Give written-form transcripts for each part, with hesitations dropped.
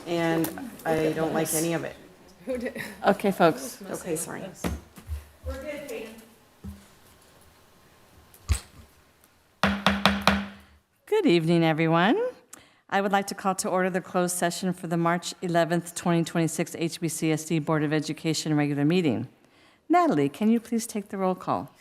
And I don't like any of it. Okay, folks. Okay, sorry. Good evening, everyone. I would like to call to order the closed session for the March 11th, 2026 HBCSD Board of Education regular meeting. Natalie, can you please take the roll call?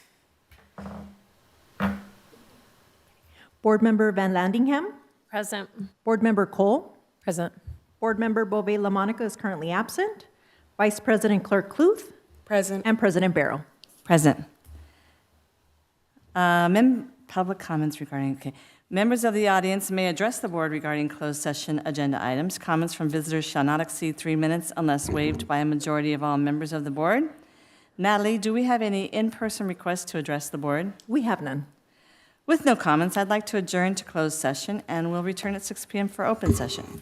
Board Member Van Landingham. Present. Board Member Cole. Present. Board Member Bove-LaMonica is currently absent. Vice President Clerk Kluth. Present. And President Barrow. Present. Public comments regarding, okay. Members of the audience may address the board regarding closed session agenda items. Comments from visitors shall not exceed 3 minutes unless waived by a majority of all members of the board. Natalie, do we have any in-person requests to address the board? We have none. With no comments, I'd like to adjourn to closed session, and we'll return at 6 p.m. for open session.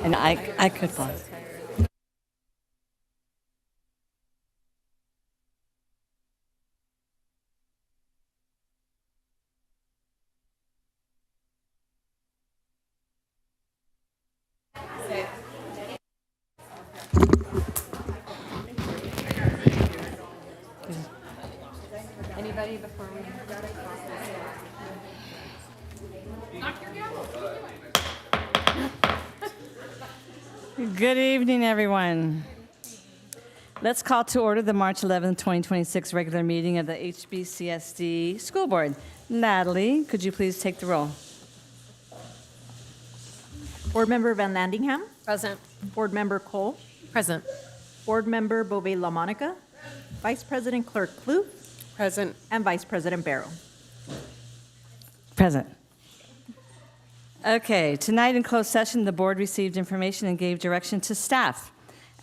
And I could fall. Anybody before we? Good evening, everyone. Let's call to order the March 11th, 2026 regular meeting of the HBCSD School Board. Natalie, could you please take the roll? Board Member Van Landingham. Present. Board Member Cole. Present. Board Member Bove LaMonica. Vice President Clerk Klug. Present. And Vice President Barrow. Present. Okay, tonight in closed session, the board received information and gave direction to staff.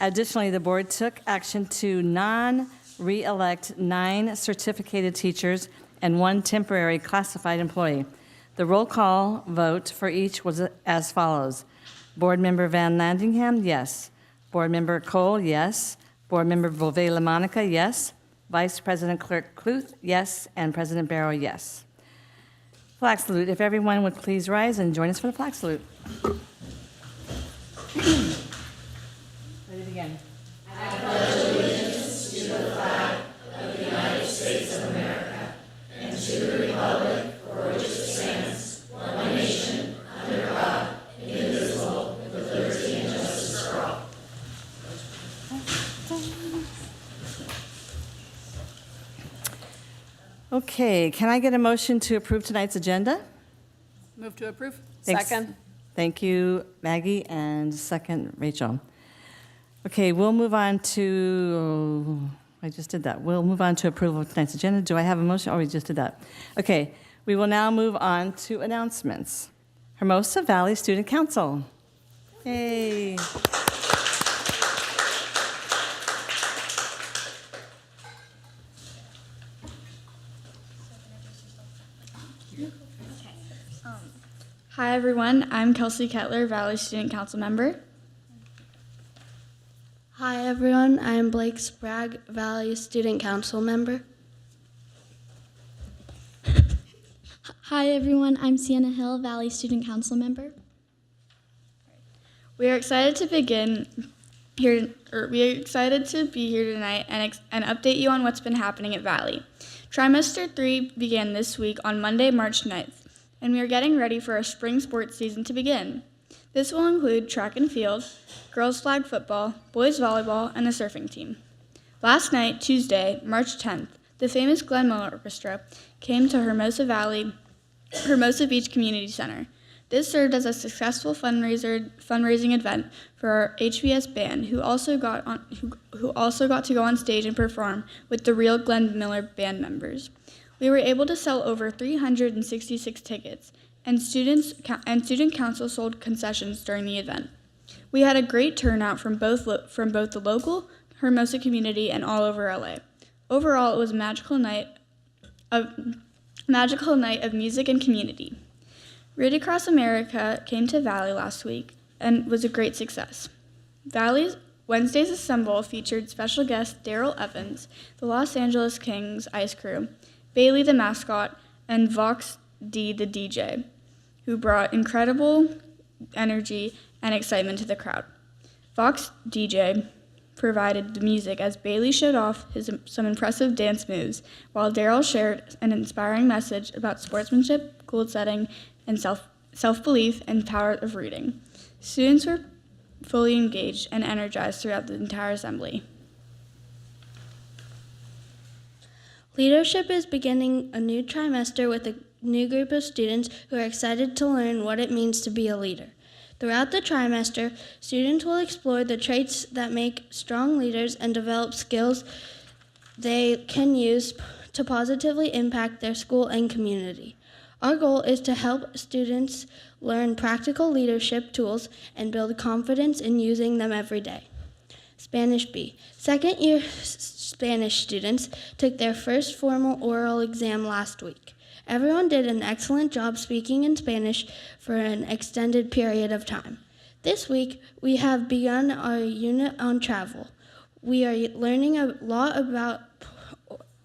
Additionally, the board took action to non-re-elect 9 certificated teachers and 1 temporary classified employee. The roll call vote for each was as follows. Board Member Van Landingham, yes. Board Member Cole, yes. Board Member Bove LaMonica, yes. Vice President Clerk Kluth, yes. And President Barrow, yes. Flag salute. If everyone would please rise and join us for the flag salute. Ready to begin. Okay, can I get a motion to approve tonight's agenda? Move to approve. Thanks. Second. Thank you, Maggie, and second, Rachel. Okay, we'll move on to, I just did that. We'll move on to approval of tonight's agenda. Do I have a motion? Oh, we just did that. Okay, we will now move on to announcements. Hermosa Valley Student Council. Yay. Hi everyone, I'm Kelsey Kettler, Valley Student Council member. Hi everyone, I am Blake Sprague, Valley Student Council member. Hi everyone, I'm Sienna Hill, Valley Student Council member. We are excited to begin here, we are excited to be here tonight and update you on what's been happening at Valley. Trimester 3 began this week on Monday, March 9th, and we are getting ready for our spring sports season to begin. This will include track and field, girls flag football, boys volleyball, and the surfing team. Last night, Tuesday, March 10th, the famous Glenn Miller Orchestra came to Hermosa Beach Community Center. This served as a successful fundraising event for our HBS band, who also got to go on stage and perform with the real Glenn Miller band members. We were able to sell over 366 tickets, and student council sold concessions during the event. We had a great turnout from both the local Hermosa community and all over LA. Overall, it was a magical night of music and community. Read Across America came to Valley last week and was a great success. Valley's Wednesday's Assemble featured special guest Daryl Evans, the Los Angeles Kings Ice Crew, Bailey the mascot, and Vox D the DJ, who brought incredible energy and excitement to the crowd. Vox DJ provided the music as Bailey showed off some impressive dance moves, while Daryl shared an inspiring message about sportsmanship, goal setting, and self-belief and power of reading. Students were fully engaged and energized throughout the entire assembly. Leadership is beginning a new trimester with a new group of students who are excited to learn what it means to be a leader. Throughout the trimester, students will explore the traits that make strong leaders and develop skills they can use to positively impact their school and community. Our goal is to help students learn practical leadership tools and build confidence in using them every day. Spanish B. Second-year Spanish students took their first formal oral exam last week. Everyone did an excellent job speaking in Spanish for an extended period of time. This week, we have begun our unit on travel. We are learning a lot about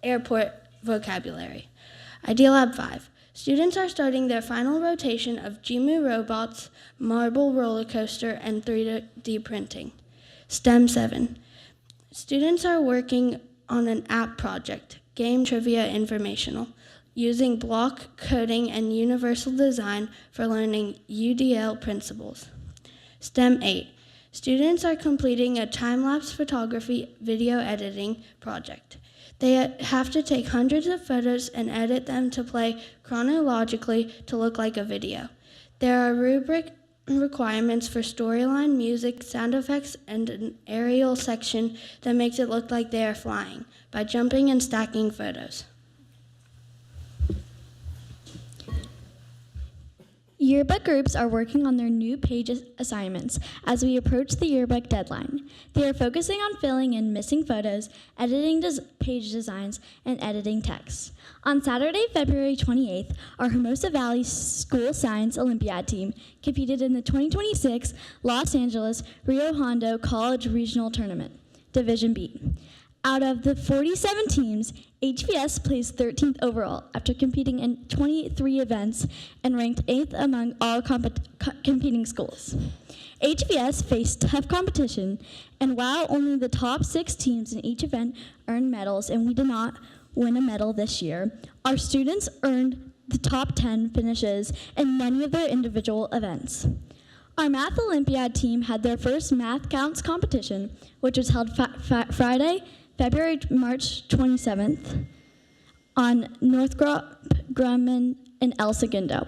airport vocabulary. Idea Lab 5. Students are starting their final rotation of Jimu robots, marble roller coaster, and 3D printing. STEM 7. Students are working on an app project, Game Trivia Informational, using block coding and universal design for learning UDL principles. STEM 8. Students are completing a time-lapse photography video editing project. They have to take hundreds of photos and edit them to play chronologically to look like a video. There are rubric requirements for storyline, music, sound effects, and an aerial section that makes it look like they are flying by jumping and stacking photos. Yearbook groups are working on their new page assignments as we approach the yearbook deadline. They are focusing on filling in missing photos, editing page designs, and editing text. On Saturday, February 28th, our Hermosa Valley School Science Olympiad team competed in the 2026 Los Angeles Rio Hondo College Regional Tournament, Division B. Out of the 47 teams, HVS placed 13th overall after competing in 23 events and ranked 8th among all competing schools. HVS faced tough competition, and while only the top 6 teams in each event earned medals and we did not win a medal this year, our students earned the top 10 finishes in many of their individual events. Our Math Olympiad team had their first Math Counts competition, which was held Friday, March 27th on Northrop Grumman in El Segundo.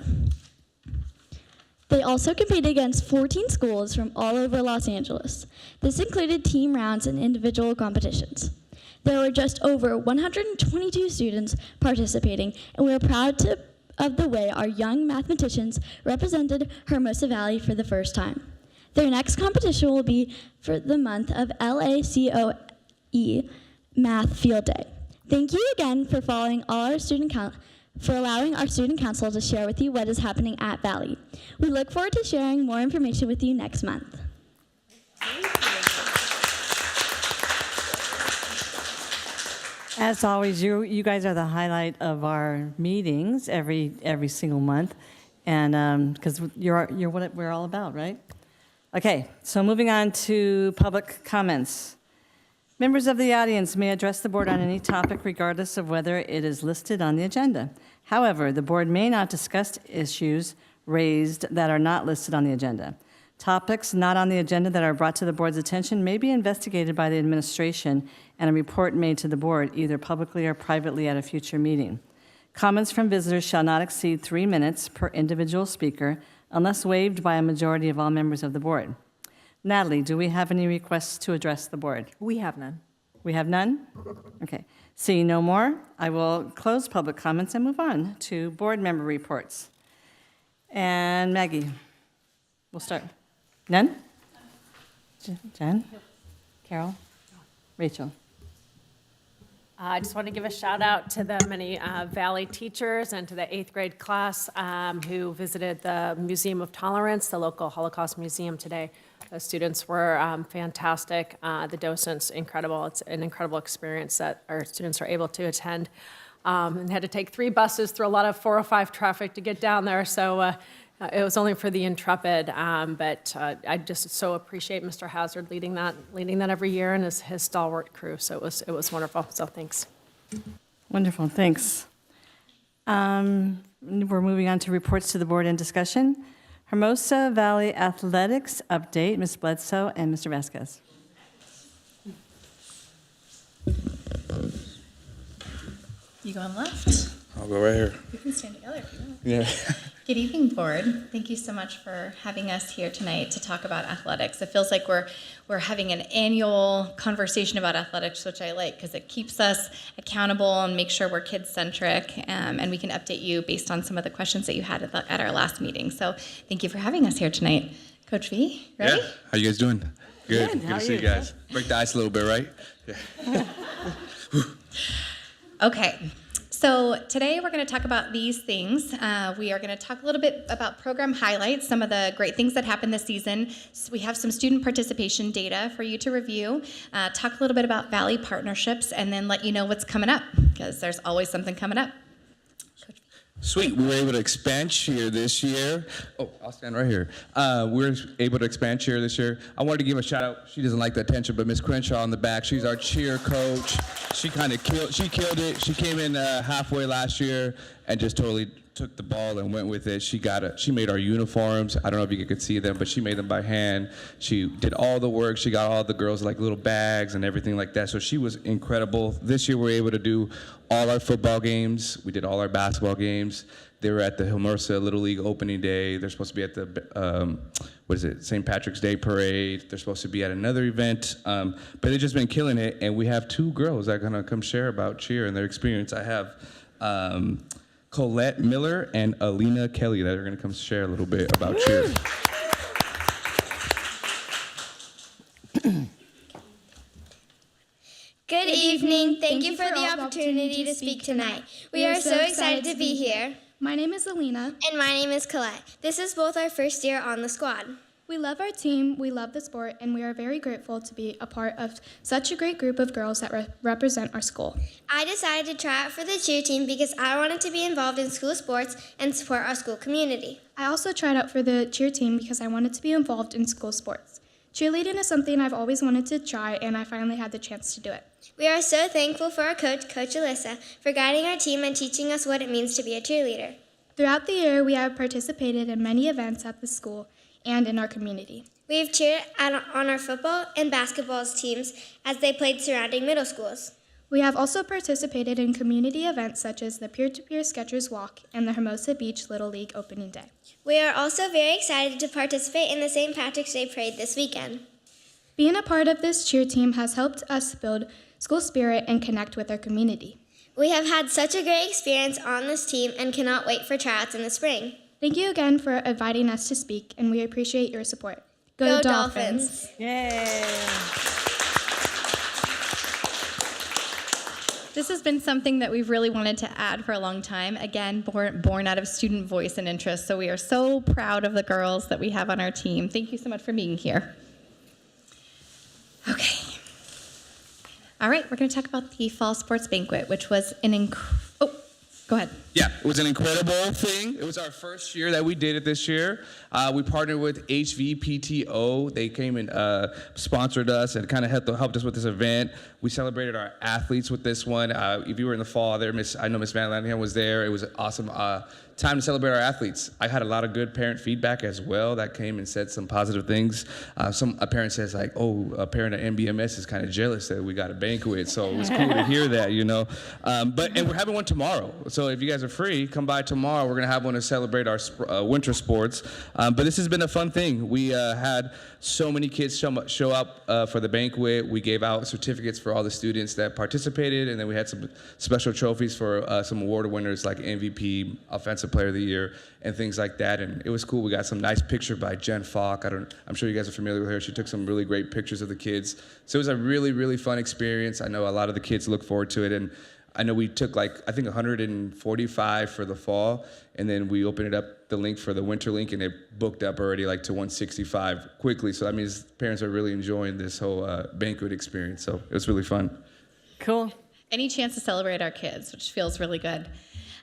They also competed against 14 schools from all over Los Angeles. This included team rounds and individual competitions. There were just over 122 students participating, and we are proud of the way our young mathematicians represented Hermosa Valley for the first time. Their next competition will be for the month of LACOE Math Field Day. Thank you again for allowing our student council to share with you what is happening at Valley. We look forward to sharing more information with you next month. As always, you guys are the highlight of our meetings every single month, and because you're what we're all about, right? Okay, so moving on to public comments. Members of the audience may address the board on any topic regardless of whether it is listed on the agenda. However, the board may not discuss issues raised that are not listed on the agenda. Topics not on the agenda that are brought to the board's attention may be investigated by the administration and a report made to the board, either publicly or privately at a future meeting. Comments from visitors shall not exceed 3 minutes per individual speaker unless waived by a majority of all members of the board. Natalie, do we have any requests to address the board? We have none. We have none? Okay. Seeing no more, I will close public comments and move on to board member reports. And Maggie, we'll start. None? Jen? Carol? Rachel? I just want to give a shout out to the many Valley teachers and to the 8th grade class who visited the Museum of Tolerance, the local Holocaust museum today. The students were fantastic. The docents, incredible. It's an incredible experience that our students are able to attend. And had to take 3 buses through a lot of 405 traffic to get down there, so it was only for the intrepid. But I just so appreciate Mr. Hazard leading that every year, and his stalwart crew. So it was wonderful. So thanks. Wonderful, thanks. We're moving on to reports to the board and discussion. Hermosa Valley Athletics update, Ms. Bledsoe and Mr. Vasquez. You go on left. I'll go right here. We can stand together if you want. Yeah. Good evening, board. Thank you so much for having us here tonight to talk about athletics. It feels like we're having an annual conversation about athletics, which I like because it keeps us accountable and makes sure we're kid-centric, and we can update you based on some of the questions that you had at our last meeting. So thank you for having us here tonight. Coach V, ready? Yeah. How you guys doing? Good. Good How to see are you guys. Break the ice a little bit, right? Yeah. Okay, So today we're going to talk about these things. We are going to talk a little bit about program highlights, some of the great things that happened this season. So we have some student participation data for you to review, talk a little bit about Valley partnerships, and then let you know what's coming up, because there's always something coming up. Sweet. We were able to expand cheer this year. Oh, I'll stand right here. We were able to expand cheer this year. I wanted to give a shout out. She doesn't like the attention, but Miss Crenshaw in the back. She's our cheer coach. She kind of killed it. She came in halfway last year and just totally took the ball and went with it. She made our uniforms. I don't know if you could see them, but she made them by hand. She did all the work. She got all the girls like little bags and everything like that. So she was incredible. This year we were able to do all our football games. We did all our basketball games. They were at the Hermosa Little League opening day. They're supposed to be at the, St. Patrick's Day parade. They're supposed to be at another event. But they've just been killing it. And we have 2 girls that are going to come share about cheer and their experience. I have Colette Miller and Alina Kelly that are going to come share a little bit about cheer. Good evening. Thank you for the opportunity to speak tonight. We are so excited to be here. My name is Alina. And my name is Colette. This is both our first year on the squad. We love our team, we love the sport, and we are very grateful to be a part of such a great group of girls that represent our school. I decided to try out for the cheer team because I wanted to be involved in school sports and support our school community. I also tried out for the cheer team because I wanted to be involved in school sports. Cheerleading is something I've always wanted to try, and I finally had the chance to do it. We are so thankful for our coach, Coach Alyssa, for guiding our team and teaching us what it means to be a cheerleader. Throughout the year, we have participated in many events at the school and in our community. We have cheered on our football and basketball teams as they played surrounding middle schools. We have also participated in community events such as the Peer-to-Peer Sketchers Walk and the Hermosa Beach Little League Opening Day. We are also very excited to participate in the St. Patrick's Day Parade this weekend. Being a part of this cheer team has helped us build school spirit and connect with our community. We have had such a great experience on this team and cannot wait for tryouts in the spring. Thank you again for inviting us to speak, and we appreciate your support. Go Dolphins! Yay. This has been something that we've really wanted to add for a long time. Again, born out of student voice and interest. So we are so proud of the girls that we have on our team. Thank you so much for being here. Okay. All right, we're going to talk about the fall sports banquet, which was an go ahead. Yeah, it was an incredible thing. It was our first year that we did it this year. We partnered with HVPTO. They came and sponsored us and kind of helped us with this event. We celebrated our athletes with this one. If you were in the fall there, I know Miss Van Lanningham was there. It was an awesome time to celebrate our athletes. I had a lot of good parent feedback as well that came and said some positive things. A parent says like, oh, a parent at MBMS is kind of jealous that we got a banquet. So it was cool to hear that, you know. And we're having one tomorrow. So if you guys are free, come by tomorrow. We're going to have one to celebrate our winter sports. But this has been a fun thing. We had so many kids show up for the banquet. We gave out certificates for all the students that participated, and then we had some special trophies for some award winners like MVP, Offensive Player of the Year, and things like that. And it was cool. We got some nice picture by Jen Falk. I'm sure you guys are familiar with her. She took some really great pictures of the kids. So it was a really, really fun experience. I know a lot of the kids look forward to it, and I know we took I think 145 for the fall, and then we opened the link for the winter link, and it booked up already to 165 quickly. So that means parents are really enjoying this whole banquet experience. So it was really fun. Cool. Any chance to celebrate our kids, which feels really good.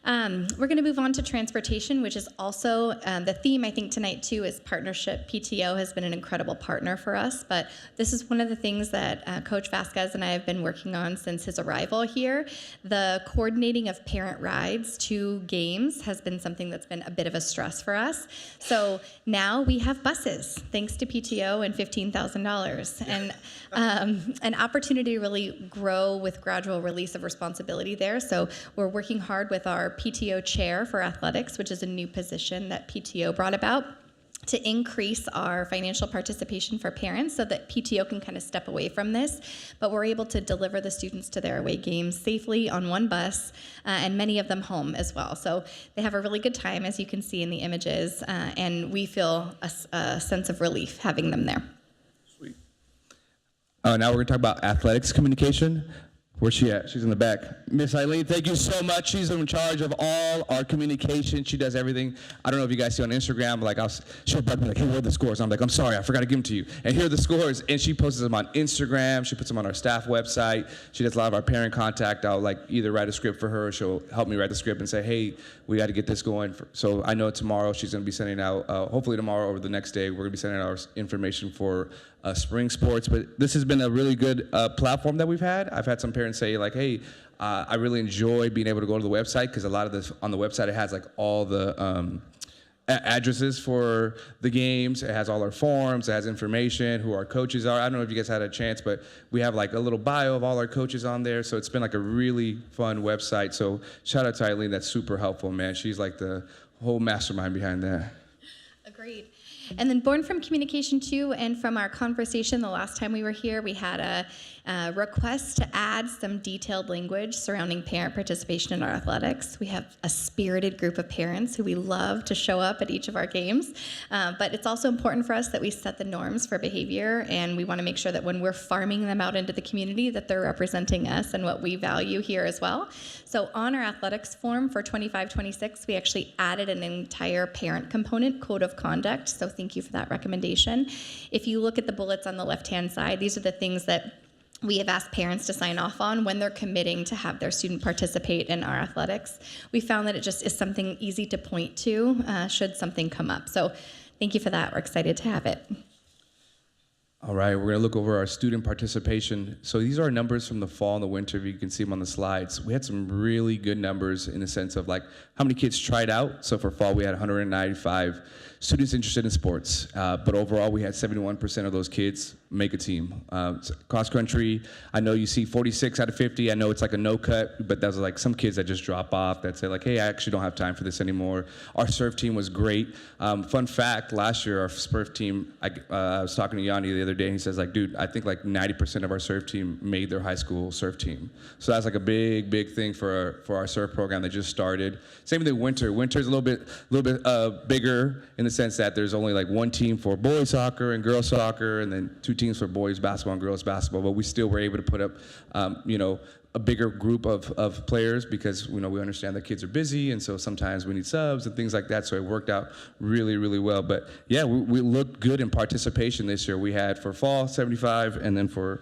We're going to move on to transportation, which is also the theme, I think, tonight, too, is partnership. PTO has been an incredible partner for us, but this is one of the things that Coach Vasquez and I have been working on since his arrival here. The coordinating of parent rides to games has been something that's been a bit of a stress for us. So now we have buses, thanks to PTO and $15,000, and an opportunity to really grow with gradual release of responsibility there. So we're working hard with our PTO chair for athletics, which is a new position that PTO brought about to increase our financial participation for parents so that PTO can kind of step away from this. But we're able to deliver the students to their away games safely on one bus, and many of them home as well. So they have a really good time, as you can see in the images, and we feel a sense of relief having them there. Sweet. Now we're going to talk about athletics communication. Where's she at? She's in the back. Miss Eileen, thank you so much. She's in charge of all our communication. She does everything. I don't know if you guys see on Instagram, like she'll bug me like, hey, where are the scores? I'm like, I'm sorry, I forgot to give them to you. And here are the scores. And she posts them on Instagram. She puts them on our staff website. She does a lot of our parent contact. I'll like either write a script for her or she'll help me write the script and say, hey, we got to get this going. So I know tomorrow she's going to be sending out, hopefully tomorrow or the next day, we're going to be sending out our information for spring sports. But this has been a really good platform that we've had. I've had some parents say like, hey, I really enjoy being able to go to the website because a lot of this on the website, it has like all the addresses for the games. It has all our forms. It has information, who our coaches are. I don't know if you guys had a chance, but we have like a little bio of all our coaches on there. So it's been like a really fun website. So shout out to Eileen. That's super helpful, man. She's like the whole mastermind behind that. Agreed. And then born from communication too, and from our conversation the last time we were here, we had a request to add some detailed language surrounding parent participation in our athletics. We have a spirited group of parents who we love to show up at each of our games, but it's also important for us that we set the norms for behavior, and we want to make sure that when we're farming them out into the community that they're representing us and what we value here as well. So on our athletics form for 25-26, we actually added an entire parent component, code of conduct, so thank you for that recommendation. If you look at the bullets on the left-hand side, these are the things that we have asked parents to sign off on when they're committing to have their student participate in our athletics. We found that it just is something easy to point to should something come up. So thank you for that. We're excited to have it. All right, we're gonna look over our student participation. So these are our numbers from the fall and the winter, if you can see them on the slides. We had some really good numbers in the sense of like how many kids tried out. So for fall, we had 195 students interested in sports, but overall we had 71% of those kids make a team. Cross country, I know you see 46 out of 50. I know it's like a no cut, but there's like some kids that just drop off that say like, hey, I actually don't have time for this anymore. Our surf team was great. Fun fact, last year our surf team, I was talking to Yanni the other day and he says like, dude, I think like 90% of our surf team made their high school surf team. So that's like a big, big thing for our surf program that just started. Same with the winter. Winter's a little bit bigger in the sense that there's only like one team for boys soccer and girls soccer, and then two teams for boys basketball and girls basketball. But we still were able to put up, a bigger group of players because we understand that kids are busy, and so sometimes we need subs and things like that. So it worked out really, really well. But yeah, we looked good in participation this year. We had for fall 75, and then for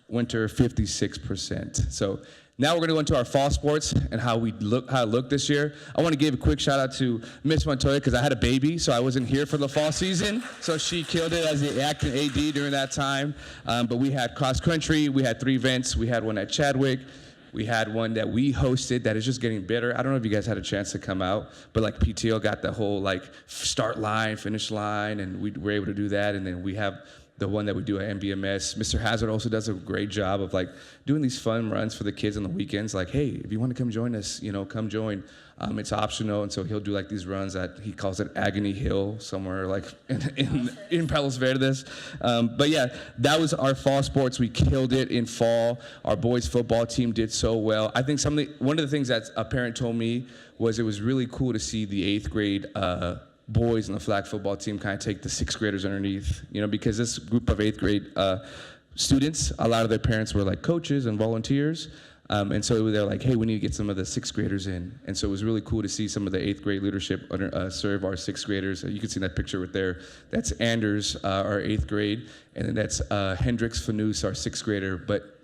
winter 56%. So now we're going to go into our fall sports and how it looked this year. I want to give a quick shout out to Miss Montoya because I had a baby, so I wasn't here for the fall season. So she killed it as the acting AD during that time. But we had cross country. We had 3 events. We had one at Chadwick. We had one that we hosted that is just getting better. I don't know if you guys had a chance to come out, but like PTO got the whole like start line, finish line, and we were able to do that. And then we have the one that we do at MBMS. Mr. Hazard also does a great job of like doing these fun runs for the kids on the weekends. Like, hey, if you want to come join us, come join. It's optional, and so he'll do like these runs that he calls it Agony Hill somewhere like in Palos Verdes. But yeah, that was our fall sports. We killed it in fall. Our boys football team did so well. I think one of the things that a parent told me was it was really cool to see the 8th grade boys and the flag football team kind of take the 6th graders underneath, because this group of 8th grade students, a lot of their parents were like coaches and volunteers. And so they're like, hey, we need to get some of the 6th graders in. And so it was really cool to see some of the 8th grade leadership serve our 6th graders. You can see that picture right there. That's Anders, our 8th grade. And then that's Hendrix Fanous, our 6th grader. But,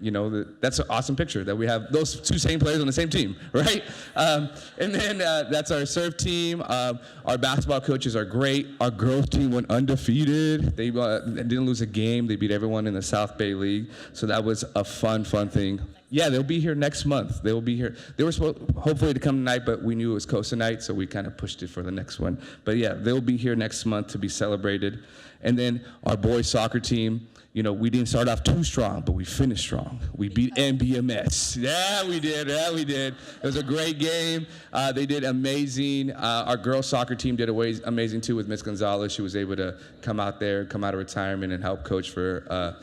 that's an awesome picture that we have those 2 same players on the same team, right? And then that's our surf team. Our basketball coaches are great. Our girls team went undefeated. They didn't lose a game. They beat everyone in the South Bay League. So that was a fun thing. Yeah, they'll be here next month. They will be here. They were supposed hopefully to come tonight, but we knew it was Costa night, so we kind of pushed it for the next one. But yeah, they'll be here next month to be celebrated. And then our boys soccer team, we didn't start off too strong, but we finished strong. We beat MBMS. Yeah, we did. It was a great game. They did amazing. Our girls soccer team did amazing too with Miss Gonzalez. She was able to come out of retirement and help coach for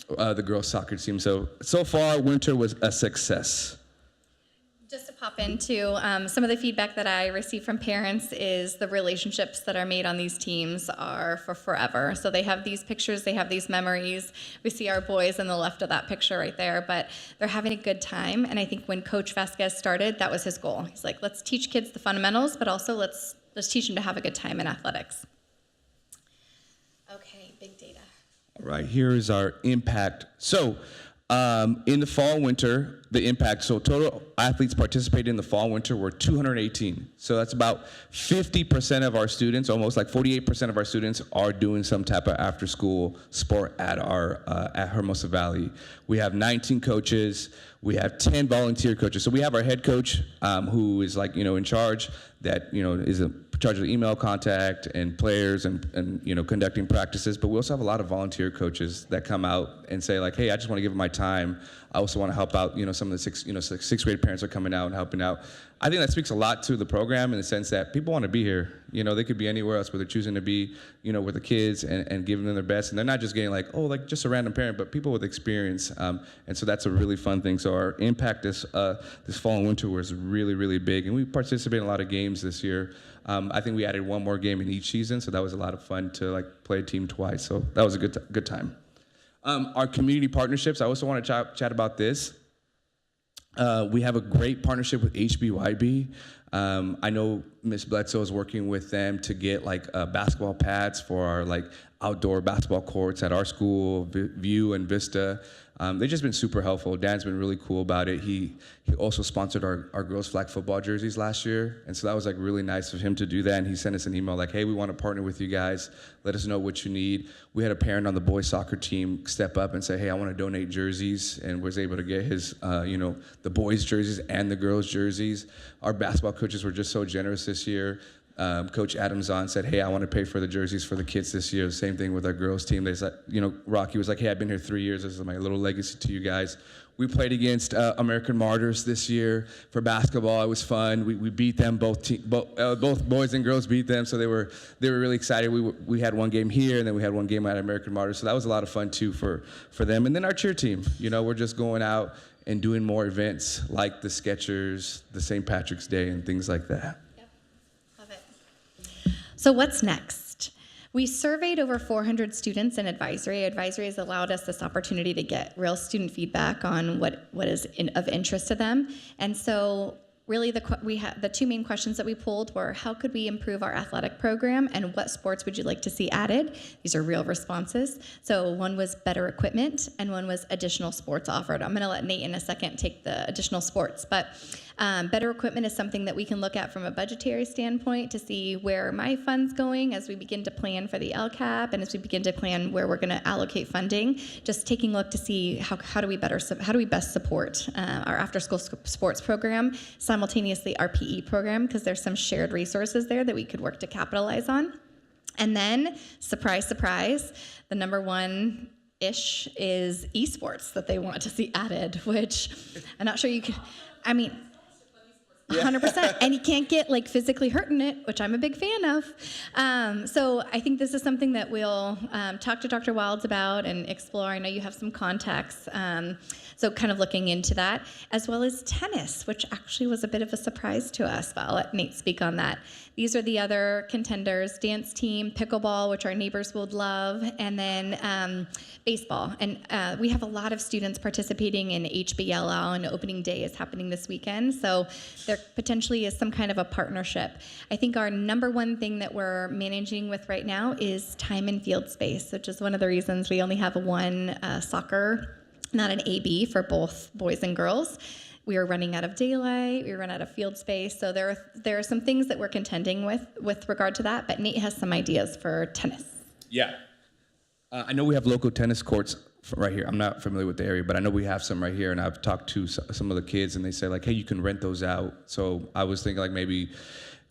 the girls soccer team. So far, winter was a success. Just to pop into some of the feedback that I receive from parents is the relationships that are made on these teams are for forever. So they have these pictures, they have these memories. We see our boys on the left of that picture right there, but they're having a good time. And I think when Coach Vasquez started, that was his goal. He's like, let's teach kids the fundamentals, but also let's teach them to have a good time in athletics. Okay, big data. All right, here is our impact. So in the fall, winter, the impact, so total athletes participated in the fall, winter were 218. So that's about 50% of our students, almost like 48% of our students are doing some type of after school sport at our, at Hermosa Valley. We have 19 coaches. We have 10 volunteer coaches. So we have our head coach who is like, in charge that, is in charge of the email contact and players and conducting practices. But we also have a lot of volunteer coaches that come out and say like, hey, I just want to give my time. I also want to help out, some of the sixth grade parents are coming out and helping out. I think that speaks a lot to the program in the sense that people want to be here. They could be anywhere else, but they're choosing to be, with the kids and giving them their best. And they're not just getting like, just a random parent, but people with experience. And so that's a really fun thing. So our impact this fall and winter was really, really big. And we participated in a lot of games this year. I think we added one more game in each season, so that was a lot of fun to play a team twice. So that was a good time. Our community partnerships, I also want to chat about this. We have a great partnership with HBYB. I know Ms. Bledsoe is working with them to get basketball pads for our outdoor basketball courts at our school, View and Vista. They've just been super helpful. Dan's been really cool about it. He also sponsored our girls flag football jerseys last year, and so that was really nice of him to do that. And he sent us an email like, hey, we want to partner with you guys. Let us know what you need. We had a parent on the boys soccer team step up and say, hey, I want to donate jerseys, and was able to get his, the boys jerseys and the girls jerseys. Our basketball coaches were just so generous this year. Coach Adam Zahn said, hey, I want to pay for the jerseys for the kids this year. Same thing with our girls team. They said, Rocky was like, hey, I've been here 3 years. This is my little legacy to you guys. We played against American Martyrs this year for basketball. It was fun. We beat them, both boys and girls beat them. So they were really excited. We had one game here, and then we had one game at American Martyrs. So that was a lot of fun too for them. And then our cheer team. We're just going out and doing more events like the Skechers, the St. Patrick's Day, and things like that. So what's next? We surveyed over 400 students in advisory. Advisory has allowed us this opportunity to get real student feedback on what is of interest to them. And so really the two main questions that we pulled were, how could we improve our athletic program, and what sports would you like to see added? These are real responses. So one was better equipment, and one was additional sports offered. I'm going to let Nate in a second take the additional sports, but better equipment is something that we can look at from a budgetary standpoint to see where my fund's going as we begin to plan for the LCAP and as we begin to plan where we're going to allocate funding. Just taking a look to see how do we best support our after-school sports program, simultaneously our PE program, because there's some shared resources there that we could work to capitalize on. And then, surprise, surprise, the number one ish is esports that they want to see added, which I'm not sure you can. 100%, and you can't get physically hurt in it, which I'm a big fan of. So I think this is something that we'll talk to Dr. Wilds about and explore. I know you have some contacts, so kind of looking into that, as well as tennis, which actually was a bit of a surprise to us, but I'll let Nate speak on that. These are the other contenders: dance team, pickleball, which our neighbors would love, and then baseball. And we have a lot of students participating in HBLL, and opening day is happening this weekend, so there potentially is some kind of a partnership. I think our number one thing that we're managing with right now is time and field space, which is one of the reasons we only have one soccer, not an AB, for both boys and girls. We are running out of daylight, we run out of field space, so there are some things that we're contending with regard to that, but Nate has some ideas for tennis. Yeah. I know we have local tennis courts right here. I'm not familiar with the area, but I know we have some right here, and I've talked to some of the kids, and they say hey, you can rent those out. So I was thinking maybe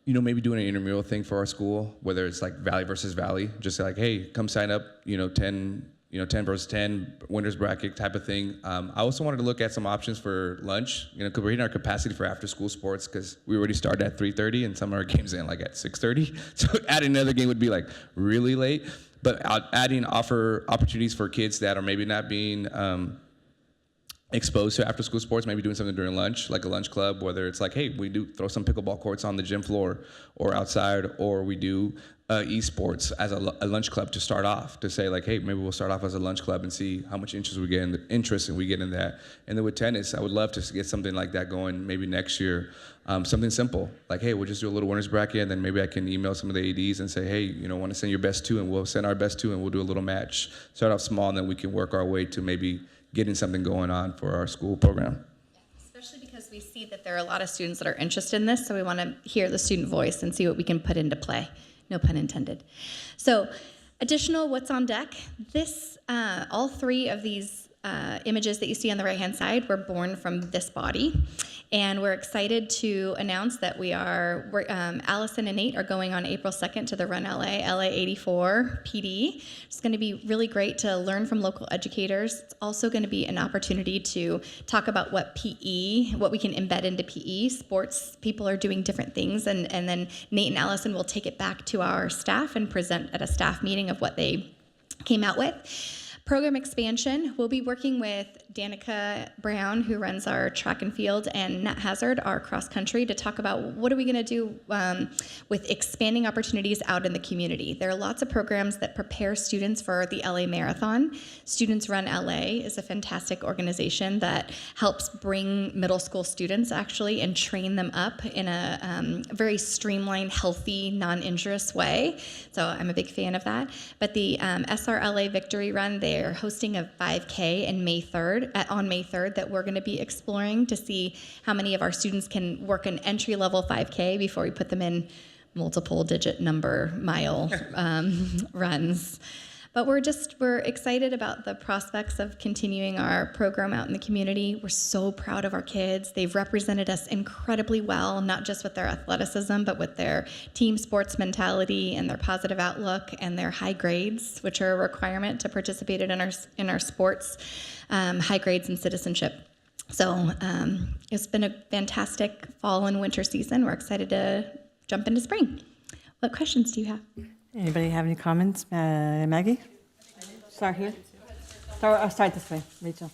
doing an intramural thing for our school, whether it's Valley versus Valley, just say hey, come sign up, 10 versus 10, winners bracket type of thing. I also wanted to look at some options for lunch, because we're hitting our capacity for after school sports, because we already started at 3:30 and some of our games end at 6:30. So adding another game would be really late. But adding opportunities for kids that are maybe not being exposed to after school sports, maybe doing something during lunch, like a lunch club, whether it's like, hey, we do throw some pickleball courts on the gym floor or outside, or we do esports as a lunch club to start off, to say like, hey, maybe we'll start off as a lunch club and see how much interest we get in that. And then with tennis, I would love to get something like that going maybe next year. Something simple, like, hey, we'll just do a little winners bracket, and then maybe I can email some of the ADs and say, hey, want to send your best two, and we'll send our best two, and we'll do a little match. Start off small, and then we can work our way to maybe getting something going on for our school program. Especially because we see that there are a lot of students that are interested in this, so we want to hear the student voice and see what we can put into play. No pun intended. So, additional what's on deck. All three of these images that you see on the right-hand side were born from this body. And we're excited to announce that Allison and Nate are going on April 2nd to the Run LA 84 PD. It's going to be really great to learn from local educators. It's also going to be an opportunity to talk about what we can embed into PE. Sports, people are doing different things, and then Nate and Allison will take it back to our staff and present at a staff meeting of what they came out with. Program expansion, we'll be working with Danica Brown, who runs our track and field, and Nat Hazard, our cross country, to talk about what are we going to do with expanding opportunities out in the community. There are lots of programs that prepare students for the LA Marathon. Students Run LA is a fantastic organization that helps bring middle school students actually and train them up in a very streamlined, healthy, non-injurious way. So I'm a big fan of that. But the SRLA Victory Run, they're hosting a 5K on May 3rd that we're going to be exploring to see how many of our students can work an entry-level 5K before we put them in multiple-digit number mile runs. But we're excited about the prospects of continuing our program out in the community. We're so proud of our kids. They've represented us incredibly well, not just with their athleticism, but with their team sports mentality and their positive outlook and their high grades, which are a requirement to participate in our sports, high grades and citizenship. So it's been a fantastic fall and winter season. We're excited to jump into spring. What questions do you have? Anybody have any comments? Maggie? Start here. Start this way, Rachel.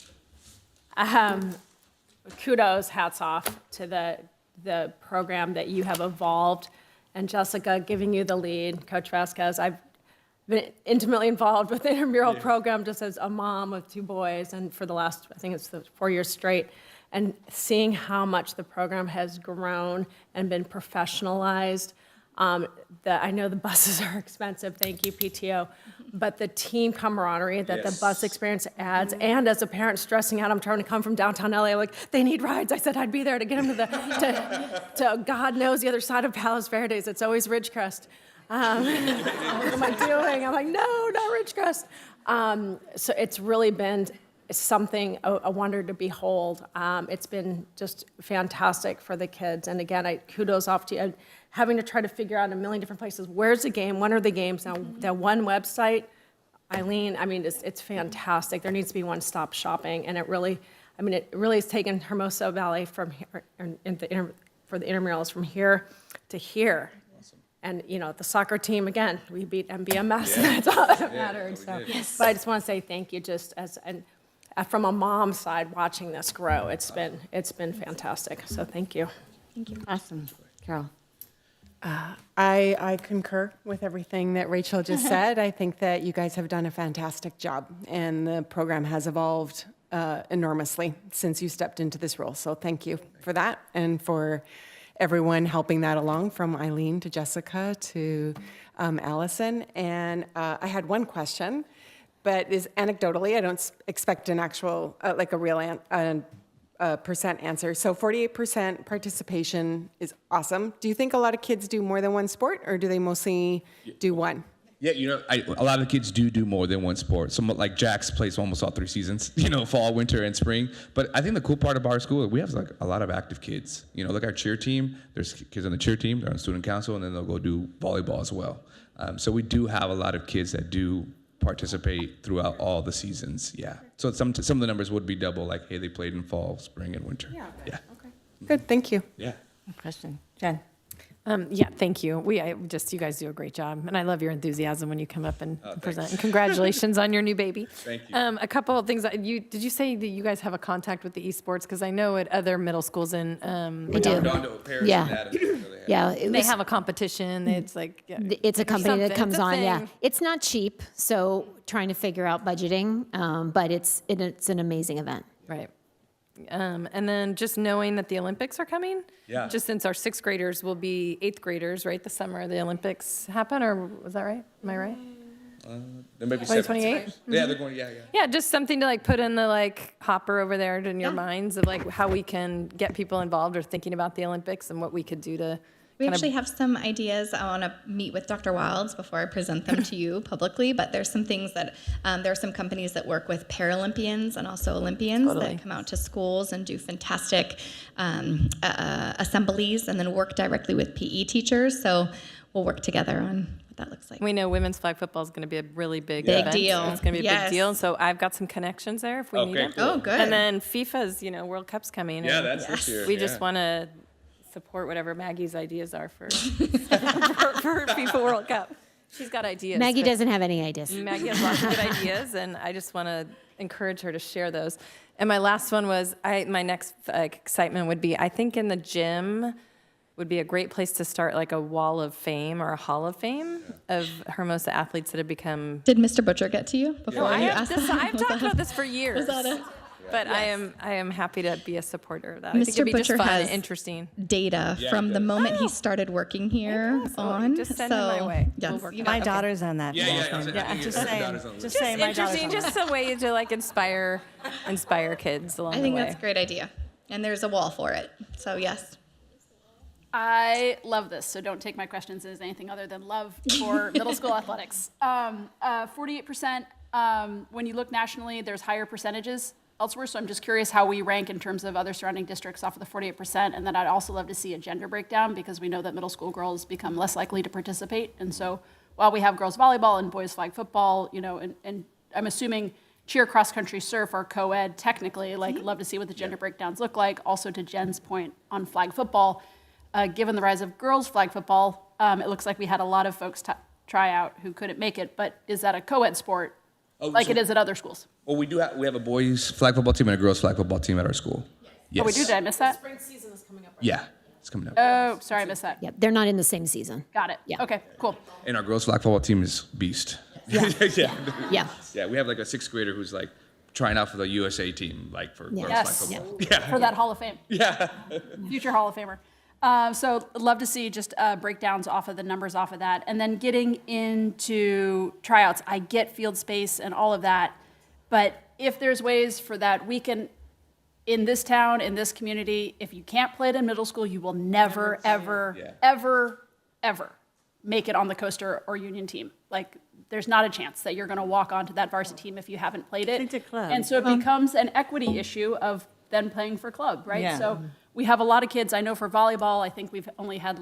Kudos, hats off to the program that you have evolved. And Jessica, giving you the lead, Coach Vasquez, I've been intimately involved with the intramural program just as a mom of two boys, and for the last, I think it's 4 years straight, and seeing how much the program has grown and been professionalized. I know the buses are expensive, thank you, PTO, but the team camaraderie that the bus experience adds, and as a parent stressing out, I'm trying to come from downtown LA, like, they need rides. I said I'd be there to get them to God knows the other side of Palos Verdes. It's always Ridgecrest. What am I doing? I'm like, no, not Ridgecrest. So it's really been something, a wonder to behold. It's been just fantastic for the kids. And again, kudos off to you. Having to try to figure out in a million different places, where's the game, when are the games? Now, that one website, Eileen, I mean, it's fantastic. There needs to be one-stop shopping, and it really has taken Hermosa Valley from here, for the intramurals from here to here. Awesome. And, the soccer team, again, we beat MBMS, that's all that mattered. So, but I just want to say thank you just from a mom side watching this grow. It's been fantastic, so thank you. Thank you. Awesome. Carol. I concur with everything that Rachel just said. I think that you guys have done a fantastic job, and the program has evolved enormously since you stepped into this role. So thank you for that, and for everyone helping that along, from Eileen to Jessica to Allison. And I had one question, but is anecdotally, I don't expect an actual, like a real percent answer. So 48% participation is awesome. Do you think a lot of kids do more than one sport, or do they mostly do one? Yeah, a lot of kids do more than one sport. Some, like Jax, plays almost all 3 seasons, fall, winter, and spring. But I think the cool part about our school, we have like a lot of active kids. Like our cheer team, there's kids on the cheer team, they're on student council, and then they'll go do volleyball as well. So we do have a lot of kids that do participate throughout all the seasons, yeah. So some of the numbers would be double, like, hey, they played in fall, spring, and winter. Yeah. Okay. Good, thank you. Yeah. Good question. Jen. Yeah, thank you. You guys do a great job, and I love your enthusiasm when you come up and present. And congratulations on your new baby. Thank you. A couple of things. Did you say that you guys have a contact with the esports? Because I know at other middle schools in They do. Redondo, Paris, Yeah. and Adams, you know, they have- Yeah, it they was, have a competition. It's like it's a company that something. comes It's a on. Yeah, thing. it's not cheap, so trying to figure out budgeting, but it's an amazing event. Right. And then just knowing that the Olympics are coming. Yeah. Just since our sixth graders will be eighth graders, right? The summer the Olympics happen, or was that right? Am I right? There may be 2028? Yeah, they're going. Yeah. Yeah, just something to like put in the like hopper over there in your minds of like how we can get people involved or thinking about the Olympics and what we could do to. We kind of- actually have some ideas. I want to meet with Dr. Wilds before I present them to you publicly, but there's some things that, there are some companies that work with Paralympians and also Olympians Totally. that come out to schools and do fantastic assemblies and then work directly with PE teachers. So we'll work together on what that looks like. We know women's flag football is going to be a really big Big event. deal. It's going to be a Yes. big deal. So I've got some connections there if we need Okay, them. cool. Oh, good. And then FIFA's, World Cup's coming. Yeah, and that's this year. We just yeah. want to support whatever Maggie's ideas are for FIFA World Cup. She's got ideas. Maggie but- doesn't have any ideas. Maggie has lots of good ideas, and I just want to encourage her to share those. And my last one was, my next excitement would be, I think in the gym would be a great place to start like a wall of fame or a hall of fame of Hermosa athletes that have become. Did Mr. Butcher get to you before I you have asked that? I've talked about this for years. But I am happy to be a supporter of that. I think Mr. it'd be Butcher just fun has and interesting. Data Yeah, from he the does. moment he started working here So on. just send him my way. Yes, We'll work you it got My it. Okay. daughter's on that. Yeah. Just My saying. daughter's on the Just list. saying. My daughter's Interesting, on that. just a way to like inspire kids along I the think way. that's a great idea. And there's a wall for it. So, yes. I love this, so don't take my questions as anything other than love for middle school athletics. 48%, when you look nationally, there's higher percentages elsewhere, so I'm just curious how we rank in terms of other surrounding districts off of the 48%, and then I'd also love to see a gender breakdown because we know that middle school girls become less likely to participate, and so while we have girls volleyball and boys flag football, and I'm assuming cheer, cross country, surf are co-ed technically, love to see what the gender breakdowns look like. Also to Jen's point on flag football, given the rise of girls flag football, it looks like we had a lot of folks try out who couldn't make it, but is that a co-ed sport like it is at other schools? Well, we have a boys flag football team and a girls flag football team at our school. Yes. Oh, we do? Did I miss that? Spring season is coming up. Yeah, it's coming up. Oh, sorry, I missed that. Yeah, they're not in the same season. Got it. Yeah. Okay, cool. And our girls flag football team is beast. Yeah. yeah. Yeah. Yeah, we have like a sixth grader who's like trying out for the USA team, like for girls Yes. flag football. Yeah. For that Hall of Fame. Yeah. Future Hall of Famer. So love to see just breakdowns off of the numbers off of that. And then getting into tryouts. I get field space and all of that. But if there's ways for that, we can, in this town, in this community, if you can't play it in middle school, you will never, ever, Yeah. ever, ever make it on the Coaster or Union team. Like, there's not a chance that you're going to walk onto that varsity team if you haven't played it. It's a club. And so it becomes an equity issue of then playing for club, right? Yeah. So we have a lot of kids. I know for volleyball, I think we've only had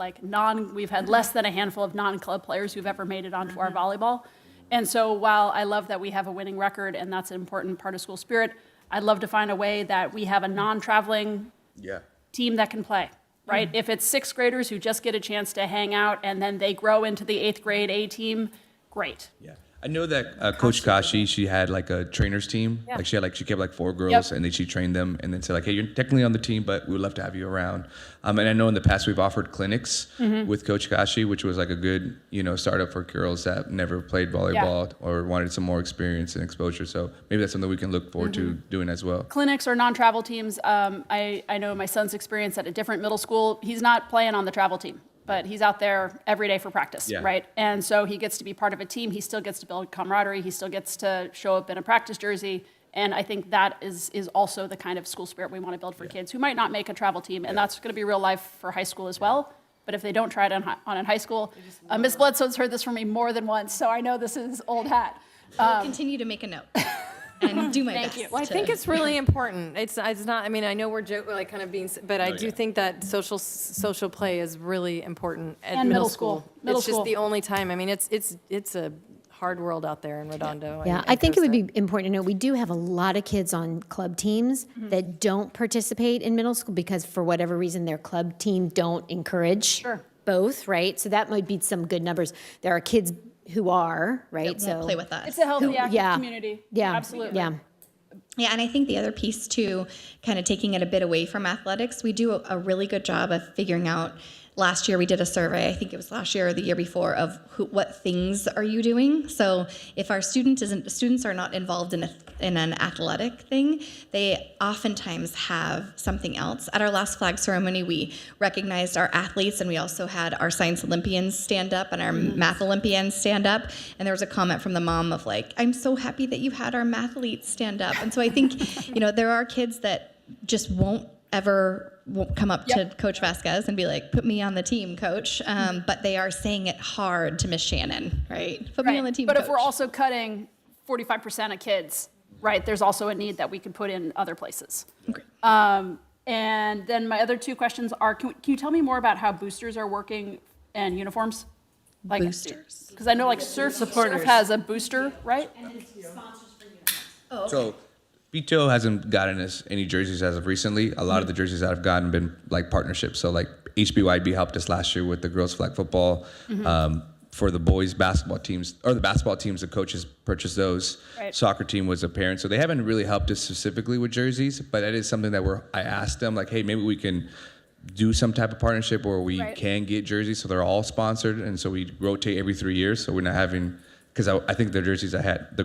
we've had less than a handful of non-club players who've ever made it onto our volleyball. And so while I love that we have a winning record and that's an important part of school spirit, I'd love to find a way that we have a non-traveling Yeah. team that can play, right? If it's sixth graders who just get a chance to hang out and then they grow into the eighth grade A team, great. Yeah. I know that Coach Kashi, she had like a trainers team. Yeah. Like she kept like 4 girls Yep. and then she trained them and then said like, hey, you're technically on the team, but we would love to have you around. And I know in the past we've offered clinics with Coach Kashi, which was like a good, startup for girls that never played volleyball or wanted some more experience and exposure. So maybe that's something we can look forward to doing as well. Clinics or non-travel teams, I know my son's experience at a different middle school. He's not playing on the travel team, but he's out there every day for practice, Yeah. right? And so he gets to be part of a team. He still gets to build camaraderie. He still gets to show up in a practice jersey. And I think that is also the kind of school spirit we want to build for kids who might not make a travel team. And that's going to be real life for high school as well. But if they don't try it on in high school, Ms. Bledsoe's heard this from me more than once, so I know this is old hat. I'll continue to make a note and do my best. you. Well, I think it's really important. It's not. I mean, I know we're like kind of being, but I do think that social play is really important at And middle middle school. school. Middle It's just school. the only time. I mean, it's a hard world out there in Redondo. Yeah, and I think it would Costa. be important to know we do have a lot of kids on club teams that don't participate in middle school because for whatever reason their club team don't encourage both, right? So that might be some good numbers. There are kids who are, right? That won't play with us. It's a healthy, active yeah. community. Yeah. Absolutely. Yeah. Yeah, and I think the other piece too, kind of taking it a bit away from athletics, we do a really good job of figuring out. Last year we did a survey, I think it was last year or the year before, of what things are you doing. So if our students are not involved in an athletic thing, they oftentimes have something else. At our last flag ceremony, we recognized our athletes, and we also had our science Olympians stand up and our math Olympians stand up. And there was a comment from the mom of like, "I'm so happy that you had our mathletes stand up." And so I think, there are kids that just won't come up to Coach Vasquez and be like, "Put me on the team, Coach." But they are saying it hard to Miss Shannon, right? Put me on the team, But Coach. if we're also cutting 45% of kids, right, there's also a need that we could put in other places. Okay. And then my other two questions are, can you tell me more about how boosters are working and uniforms? Like, Boosters? Because I know like Surf has a booster, right? So PTO hasn't gotten us any jerseys as of recently. A lot of the jerseys that I've gotten been like partnerships. So like HBYB helped us last year with the girls flag football. For the boys basketball teams, or the basketball teams, the coaches purchased those. Right. Soccer team was a parent. So they haven't really helped us specifically with jerseys, but that is something that I asked them, like, hey, maybe we can do some type of partnership where we can get jerseys so they're all sponsored, and so we rotate every 3 years, so we're not having, because I think the jerseys I had, the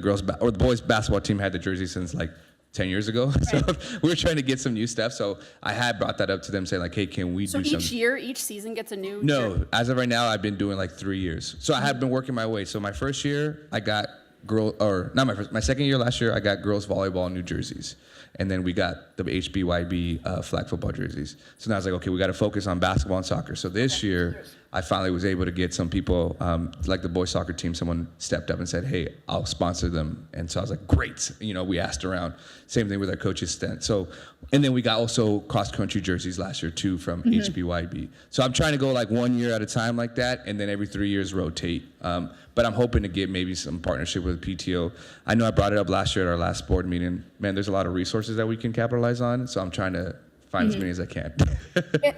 boys basketball team had the jersey since like 10 years ago. So we were trying to get some new stuff. So I had brought that up to them saying like, hey, can we So do each year, each season gets a new No, as of right now, I've been doing like 3 years. So I have been working my way. So my first year, I got my second year last year, I got girls volleyball new jerseys. And then we got the HBYB flag football jerseys. So now I was like, okay, we got to focus on basketball and soccer. So this year, I finally was able to get some people, like the boys soccer team, someone stepped up and said, hey, I'll sponsor them. And so I was like, great. We asked around. Same thing with our coaches stint. So, and then we got also cross country jerseys last year too from HBYB. So I'm trying to go like 1 year at a time like that, and then every 3 years rotate. But I'm hoping to get maybe some partnership with PTO. I know I brought it up last year at our last board meeting. Man, there's a lot of resources that we can capitalize on. So I'm trying to find as many as I can.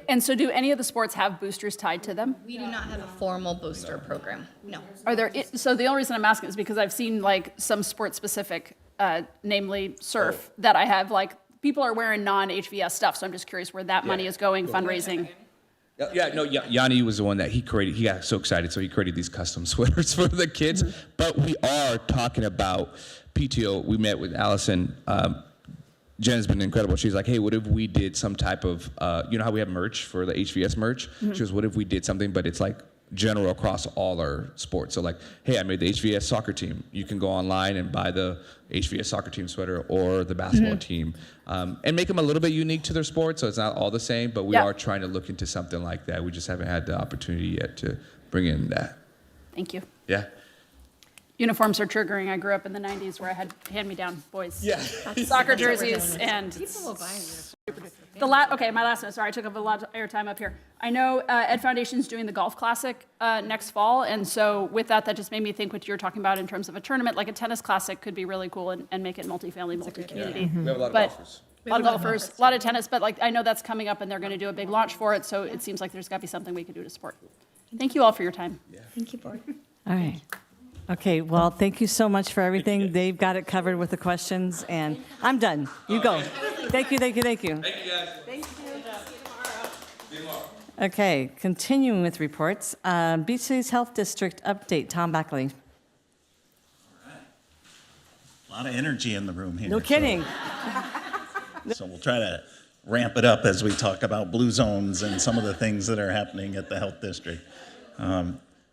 And so do any of the sports have boosters tied to them? We do not have a formal booster program, no. Are there, so the only reason I'm asking is because I've seen like some sport specific, namely surf, that I have like, people are wearing non-HVS stuff. So I'm just curious where that money is going, fundraising. Yanni was the one that he got so excited, so he created these custom sweaters for the kids. But we are talking about PTO. We met with Allison. Jen's been incredible. She's like, hey, what if we did some type of, you know how we have merch for the HVS merch? She goes, what if we did something, but it's like general across all our sports? So like, hey, I made the HVS soccer team. You can go online and buy the HVS soccer team sweater or the basketball team, and make them a little bit unique to their sport, so it's not all the same, but we are trying to look into something like that. We just haven't had the opportunity yet to bring in that. Thank you. Yeah. Uniforms are triggering. I grew up in the 90s where I had hand-me-down boys. Soccer jerseys and... People will buy okay, my last note. Sorry, I took up a lot of airtime up here. I know Ed Foundation's doing the Golf Classic next fall, and so with that just made me think what you're talking about in terms of a tournament, like a tennis classic could be really cool and make it multifamily, multi-community. We have a lot of golfers. A lot of golfers, a lot of tennis, but like I know that's coming up and they're going to do a big launch for it, so it seems like there's got to be something we can do to support. Thank you all for your time. Thank you, board. All right. Okay, well, thank you so much for everything. They've got it covered with the questions, and I'm done. You go. Thank you, thank you, thank you. Thank you, guys. Thank you. Okay, continuing with reports. Beach Cities Health District update, Tom Backley. A lot of energy in the room here. No kidding. So we'll try to ramp it up as we talk about blue zones and some of the things that are happening at the health district.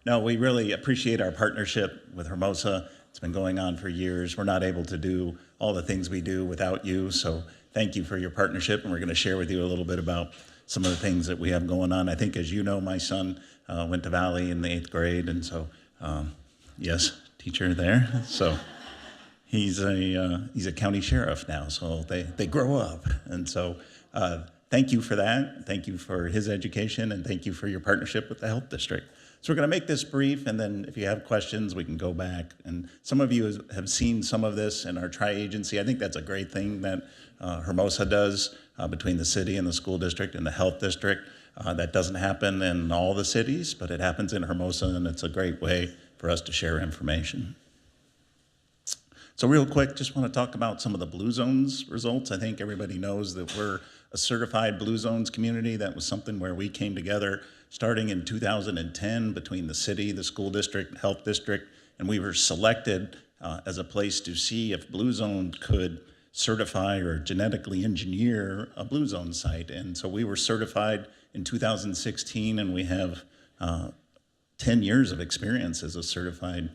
No, we really appreciate our partnership with Hermosa. It's been going on for years. We're not able to do all the things we do without you, so thank you for your partnership, and we're going to share with you a little bit about some of the things that we have going on. I think, as you know, my son went to Valley in the 8th grade, and so, yes, teacher there. So he's a county sheriff now, so they grow up. And so thank you for that. Thank you for his education, and thank you for your partnership with the health district. So we're going to make this brief, and then if you have questions, we can go back. And some of you have seen some of this in our tri-agency. I think that's a great thing that Hermosa does between the city and the school district and the health district. That doesn't happen in all the cities, but it happens in Hermosa, and it's a great way for us to share information. So real quick, just want to talk about some of the Blue Zones results. I think everybody knows that we're a certified Blue Zones community. That was something where we came together starting in 2010 between the city, the school district, health district, and we were selected as a place to see if Blue Zone could certify or genetically engineer a Blue Zone site. And so we were certified in 2016, and we have 10 years of experience as a certified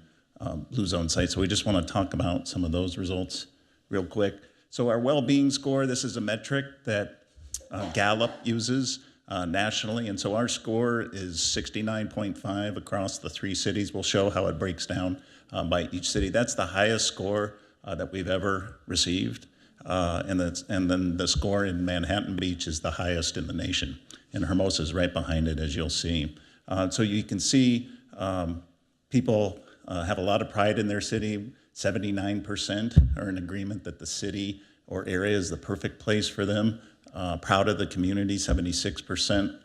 Blue Zone site. So we just want to talk about some of those results real quick. So our well-being score, this is a metric that Gallup uses nationally, and so our score is 69.5 across the 3 cities. We'll show how it breaks down by each city. That's the highest score that we've ever received, and then the score in Manhattan Beach is the highest in the nation, and Hermosa is right behind it, as you'll see. So you can see people have a lot of pride in their city. 79% are in agreement that the city or area is the perfect place for them. Proud of the community, 76%.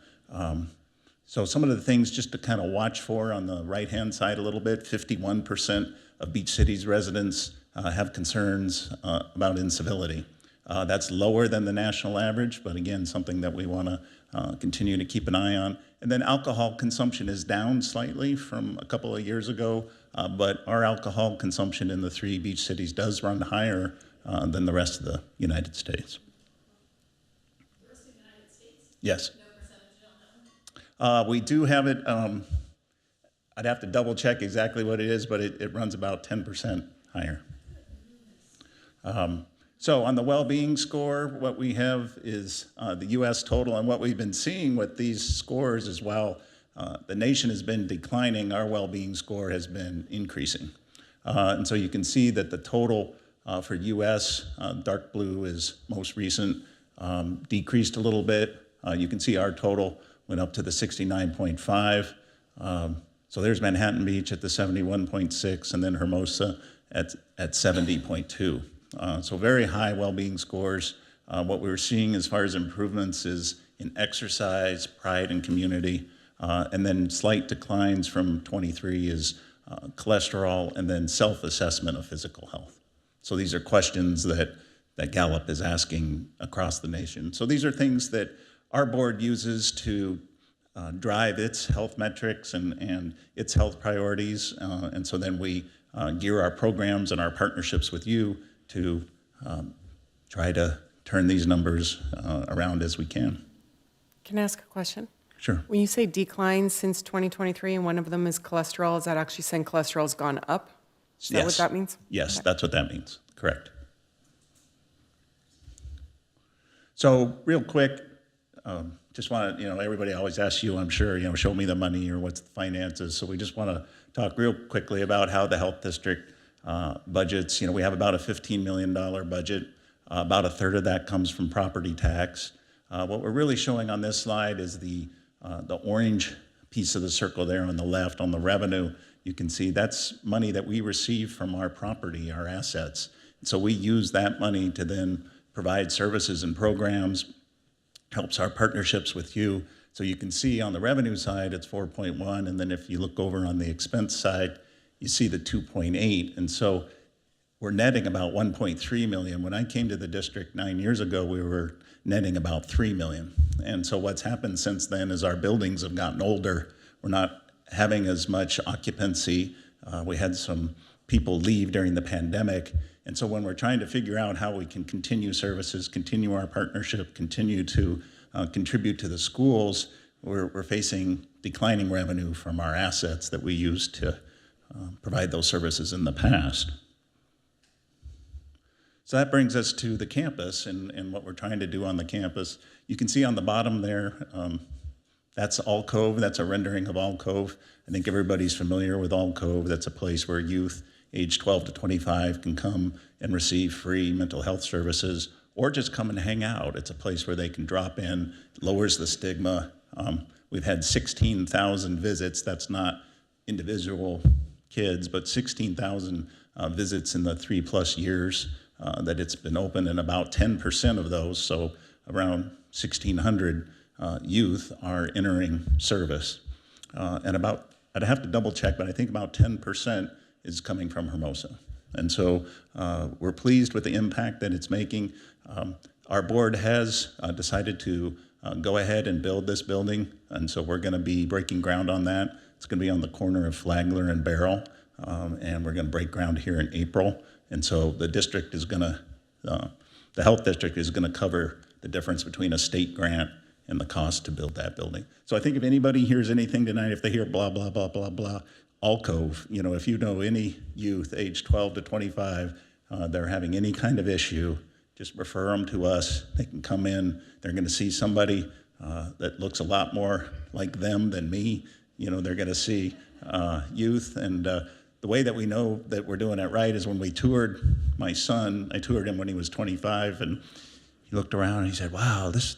So some of the things just to kind of watch for on the right-hand side a little bit, 51% of Beach City's residents have concerns about incivility. That's lower than the national average, but again, something that we want to continue to keep an eye on. And then alcohol consumption is down slightly from a couple of years ago, but our alcohol consumption in the 3 beach cities does run higher than the rest of the United States. The rest of the United States? Yes. No percentage, you don't know? We do have it, I'd have to double check exactly what it is, but it runs about 10% higher. So on the well-being score, what we have is the U.S. total, and what we've been seeing with these scores is while the nation has been declining, our well-being score has been increasing. And so you can see that the total for U.S., dark blue is most recent, decreased a little bit. You can see our total went up to the 69.5. So there's Manhattan Beach at the 71.6, and then Hermosa at 70.2. So very high well-being scores. What we're seeing as far as improvements is in exercise, pride, and community. And then slight declines from 23 is cholesterol, and then self-assessment of physical health. So these are questions that Gallup is asking across the nation. So these are things that our board uses to drive its health metrics and its health priorities. And so then we gear our programs and our partnerships with you to try to turn these numbers around as we can. Can I ask a question? Sure. When you say declines since 2023 and one of them is cholesterol, is that actually saying cholesterol's gone up? Is that what that means? Yes, Okay. that's what that means. Correct. So real quick, just want to, everybody always asks you, I'm sure, show me the money or what's the finances. So we just want to talk real quickly about how the health district budgets. We have about a $15 million budget. About a third of that comes from property tax. What we're really showing on this slide is the orange piece of the circle there on the left on the revenue. You can see that's money that we receive from our property, our assets. So we use that money to then provide services and programs, helps our partnerships with you. So you can see on the revenue side, it's 4.1, and then if you look over on the expense side, you see the 2.8. And so we're netting about 1.3 million. When I came to the district 9 years ago, we were netting about 3 million. And so what's happened since then is our buildings have gotten older. We're not having as much occupancy. We had some people leave during the pandemic. And so when we're trying to figure out how we can continue services, continue our partnership, continue to contribute to the schools, we're facing declining revenue from our assets that we used to provide those services in the past. So that brings us to the campus and what we're trying to do on the campus. You can see on the bottom there, that's Alcove. That's a rendering of Alcove. I think everybody's familiar with Alcove. That's a place where youth age 12 to 25 can come and receive free mental health services or just come and hang out. It's a place where they can drop in, lowers the stigma. We've had 16,000 visits. That's not individual kids, but 16,000 visits in the 3+ years that it's been open, and about 10% of those, so around 1,600 youth are entering service. And I'd have to double check, but I think about 10% is coming from Hermosa. And so we're pleased with the impact that it's making. Our board has decided to go ahead and build this building, and so we're going to be breaking ground on that. It's going to be on the corner of Flagler and Barrel, and we're going to break ground here in April. And so the district is going to, the health district is going to cover the difference between a state grant and the cost to build that building. So I think if anybody hears anything tonight, if they hear blah, blah, blah, blah, blah, Alcove, you know, if you know any youth age 12 to 25, they're having any kind of issue, just refer them to us. They can come in. They're going to see somebody that looks a lot more like them than me. You know, they're going to see youth. And the way that we know that we're doing it right is when we toured my son. I toured him when he was 25, and he looked around and he said, wow, this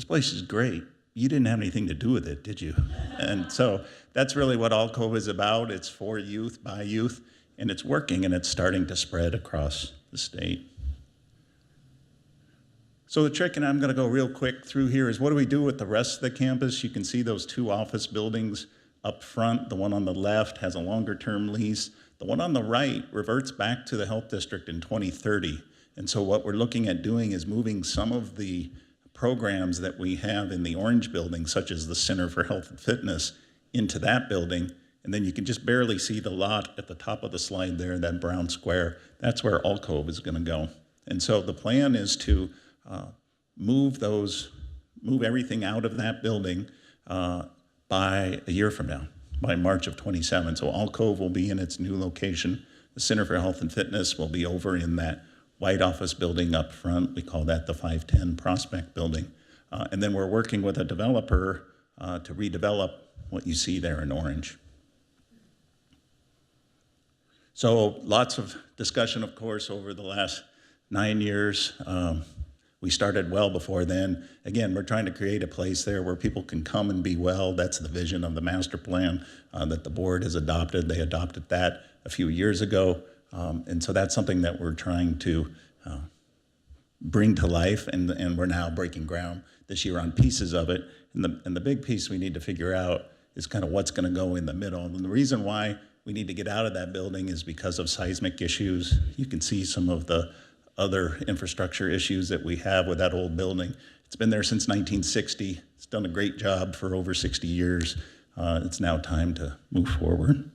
place is great. You didn't have anything to do with it, did you? And so that's really what Alcove is about. It's for youth, by youth, and it's working, and it's starting to spread across the state. So the trick, and I'm going to go real quick through here, is what do we do with the rest of the campus? You can see those two office buildings up front. The one on the left has a longer-term lease. The one on the right reverts back to the health district in 2030. And so what we're looking at doing is moving some of the programs that we have in the orange building, such as the Center for Health and Fitness, into that building. And then you can just barely see the lot at the top of the slide there, that brown square. That's where Alcove is going to go. And so the plan is to move everything out of that building by a year from now, by March of 27. So Alcove will be in its new location. The Center for Health and Fitness will be over in that white office building up front. We call that the 510 Prospect Building. And then we're working with a developer to redevelop what you see there in orange. So lots of discussion, of course, over the last 9 years. We started well before then. Again, we're trying to create a place there where people can come and be well. That's the vision of the master plan that the board has adopted. They adopted that a few years ago. And so that's something that we're trying to bring to life, and we're now breaking ground this year on pieces of it. And the big piece we need to figure out is kind of what's going to go in the middle. And the reason why we need to get out of that building is because of seismic issues. You can see some of the other infrastructure issues that we have with that old building. It's been there since 1960. It's done a great job for over 60 years. It's now time to move forward.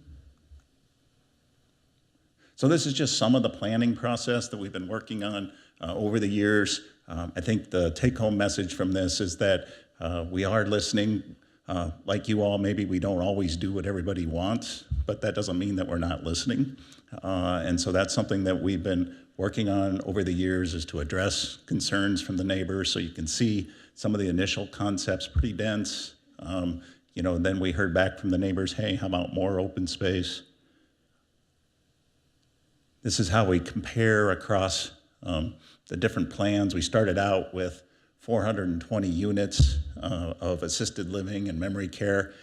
So this is just some of the planning process that we've been working on over the years. I think the take-home message from this is that we are listening. Like you all, maybe we don't always do what everybody wants, but that doesn't mean that we're not listening. And so that's something that we've been working on over the years, is to address concerns from the neighbors. So you can see some of the initial concepts, pretty dense. Then we heard back from the neighbors, hey, how about more open space? This is how we compare across the different plans. We started out with 420 units of assisted living and memory care.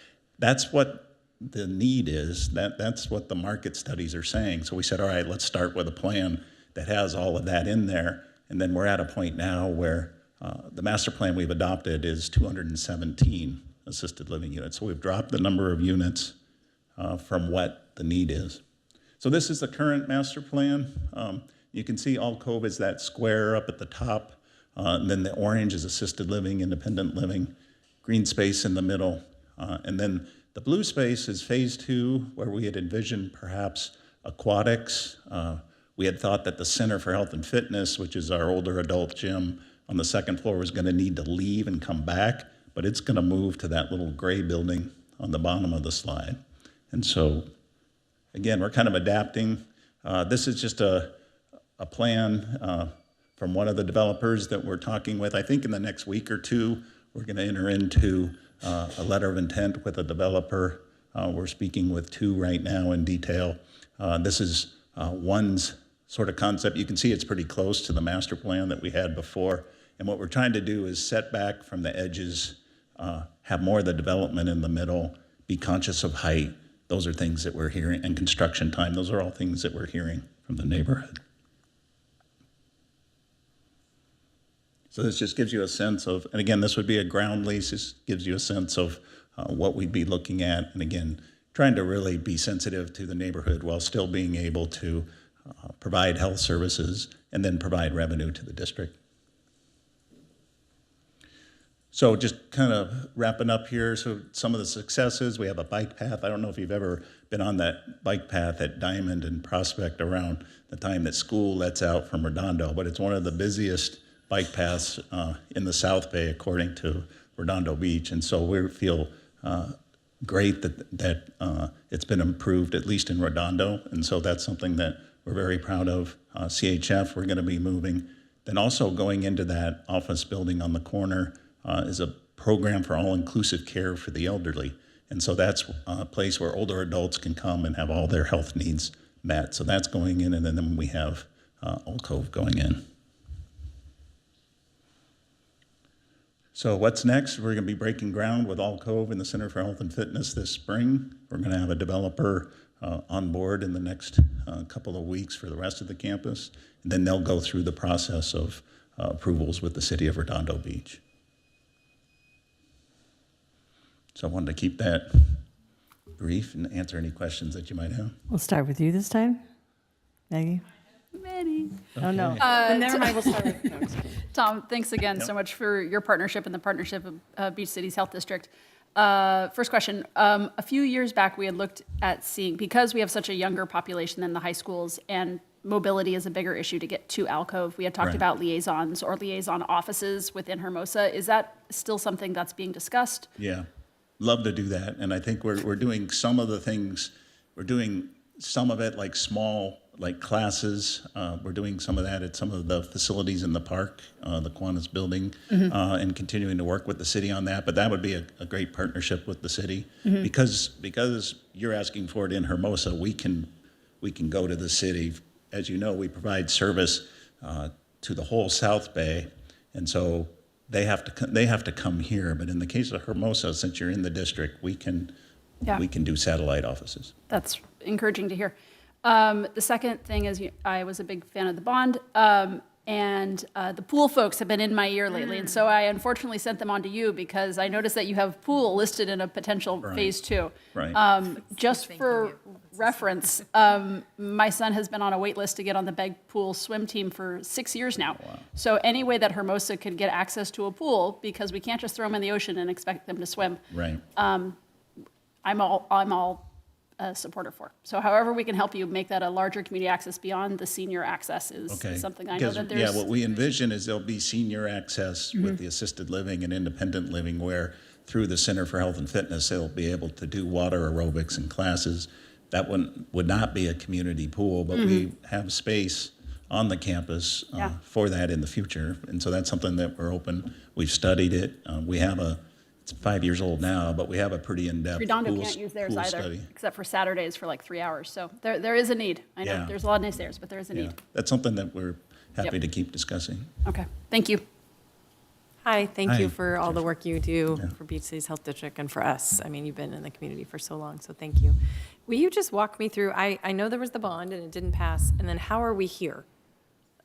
That's what the need is. That's what the market studies are saying. So we said, all right, let's start with a plan that has all of that in there. And then we're at a point now where the master plan we've adopted is 217 assisted living units. So we've dropped the number of units from what the need is. So this is the current master plan. You can see Alcove is that square up at the top. And then the orange is assisted living, independent living, green space in the middle. And then the blue space is phase 2, where we had envisioned perhaps aquatics. We had thought that the Center for Health and Fitness, which is our older adult gym on the second floor, was going to need to leave and come back, but it's going to move to that little gray building on the bottom of the slide. And so, again, we're kind of adapting. This is just a plan from one of the developers that we're talking with. I think in the next week or two, we're going to enter into a letter of intent with a developer. We're speaking with 2 right now in detail. This is one's sort of concept. You can see it's pretty close to the master plan that we had before. And what we're trying to do is set back from the edges, have more of the development in the middle, be conscious of height. Those are things that we're hearing, and construction time. Those are all things that we're hearing from the neighborhood. So this just gives you a sense of, and again, this would be a ground lease. This gives you a sense of what we'd be looking at. And again, trying to really be sensitive to the neighborhood while still being able to provide health services and then provide revenue to the district. So just kind of wrapping up here, so some of the successes, we have a bike path. I don't know if you've ever been on that bike path at Diamond and Prospect around the time that school lets out from Redondo, but it's one of the busiest bike paths in the South Bay, according to Redondo Beach. And so we feel great that it's been improved, at least in Redondo. And so that's something that we're very proud of. CHF, we're gonna be moving. Then also going into that office building on the corner, is a program for all-inclusive care for the elderly. And so that's a place where older adults can come and have all their health needs met. So that's going in, and then we have Alcove going in. So what's next? We're gonna be breaking ground with Alcove and the Center for Health and Fitness this spring. We're gonna have a developer on board in the next couple of weeks for the rest of the campus. And then they'll go through the process of approvals with the city of Redondo Beach. So I wanted to keep that brief and answer any questions that you might have. We'll start with you this time. Maggie? Many. Oh, no. Never mind, we'll start with no, Tom, thanks again so much for your partnership and the partnership of Beach Cities Health District. First question, a few years back we had looked at seeing, because we have such a younger population than the high schools and mobility is a bigger issue to get to Alcove, we had talked about liaisons or liaison offices within Hermosa. Is that still something that's being discussed? Yeah, love to do that. And I think we're doing some of the things, we're doing some of it like small, like classes. We're doing some of that at some of the facilities in the park, the Kiwanis building, and continuing to work with the city on that. But that would be a great partnership with the city because you're asking for it in Hermosa. We can go to the city. As you know, we provide service to the whole South Bay, and so they have to come here. But in the case of Hermosa, since you're in the district, we can do satellite offices. That's encouraging to hear. The second thing is I was a big fan of the bond, and the pool folks have been in my ear lately, and so I unfortunately sent them on to you because I noticed that you have pool listed in a potential phase 2. Right. Just for reference, my son has been on a wait list to get on the Beg Pool swim team for 6 years now. Wow. So any way that Hermosa could get access to a pool, because we can't just throw them in the ocean and expect them to swim, Right. I'm all a supporter for. So however we can help you make that a larger community access beyond the senior access is something I know that there's. Yeah, what we envision is there'll be senior access with the assisted living and independent living where through the Center for Health and Fitness, they'll be able to do water aerobics and classes. That would not be a community pool, but we have space on the campus for that in the future. And so that's something that we're open. We've studied it. We have it's 5 years old now, but we have a pretty in-depth Redondo can't use theirs either, study. except for Saturdays for like 3 hours. So there is a need. I know there's a lot of naysayers, but there is a need. That's something that we're happy to keep discussing. Okay, thank you. Hi, thank Hi. you for all the work you do for Beach Cities Health District and for us. I mean, you've been in the community for so long, so thank you. Will you just walk me through, I know there was the bond and it didn't pass, and then how are we here?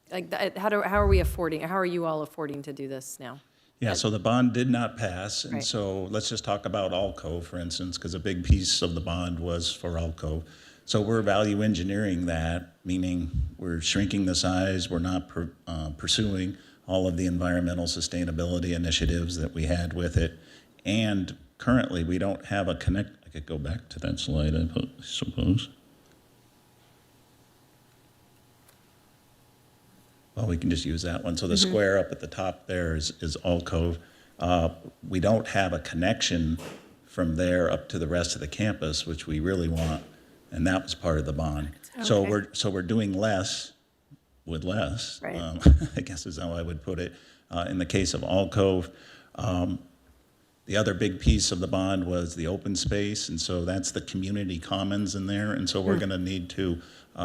Like, how are we affording, how are you all affording to do this now? Yeah, so the bond did not pass, and Right. so let's just talk about Alcove, for instance, because a big piece of the bond was for Alcove. So we're value engineering that, meaning we're shrinking the size, we're not pursuing all of the environmental sustainability initiatives that we had with it, and currently we don't have a I could go back to that slide, I suppose. Well, we can just use that one. So the square up at the top there is Alcove. We don't have a connection from there up to the rest of the campus, which we really want, and that was part of the bond. So we're doing less with less, Right. I guess is how I would put it. In the case of Alcove, the other big piece of the bond was the open space, and so that's the community commons in there, and so we're going to need to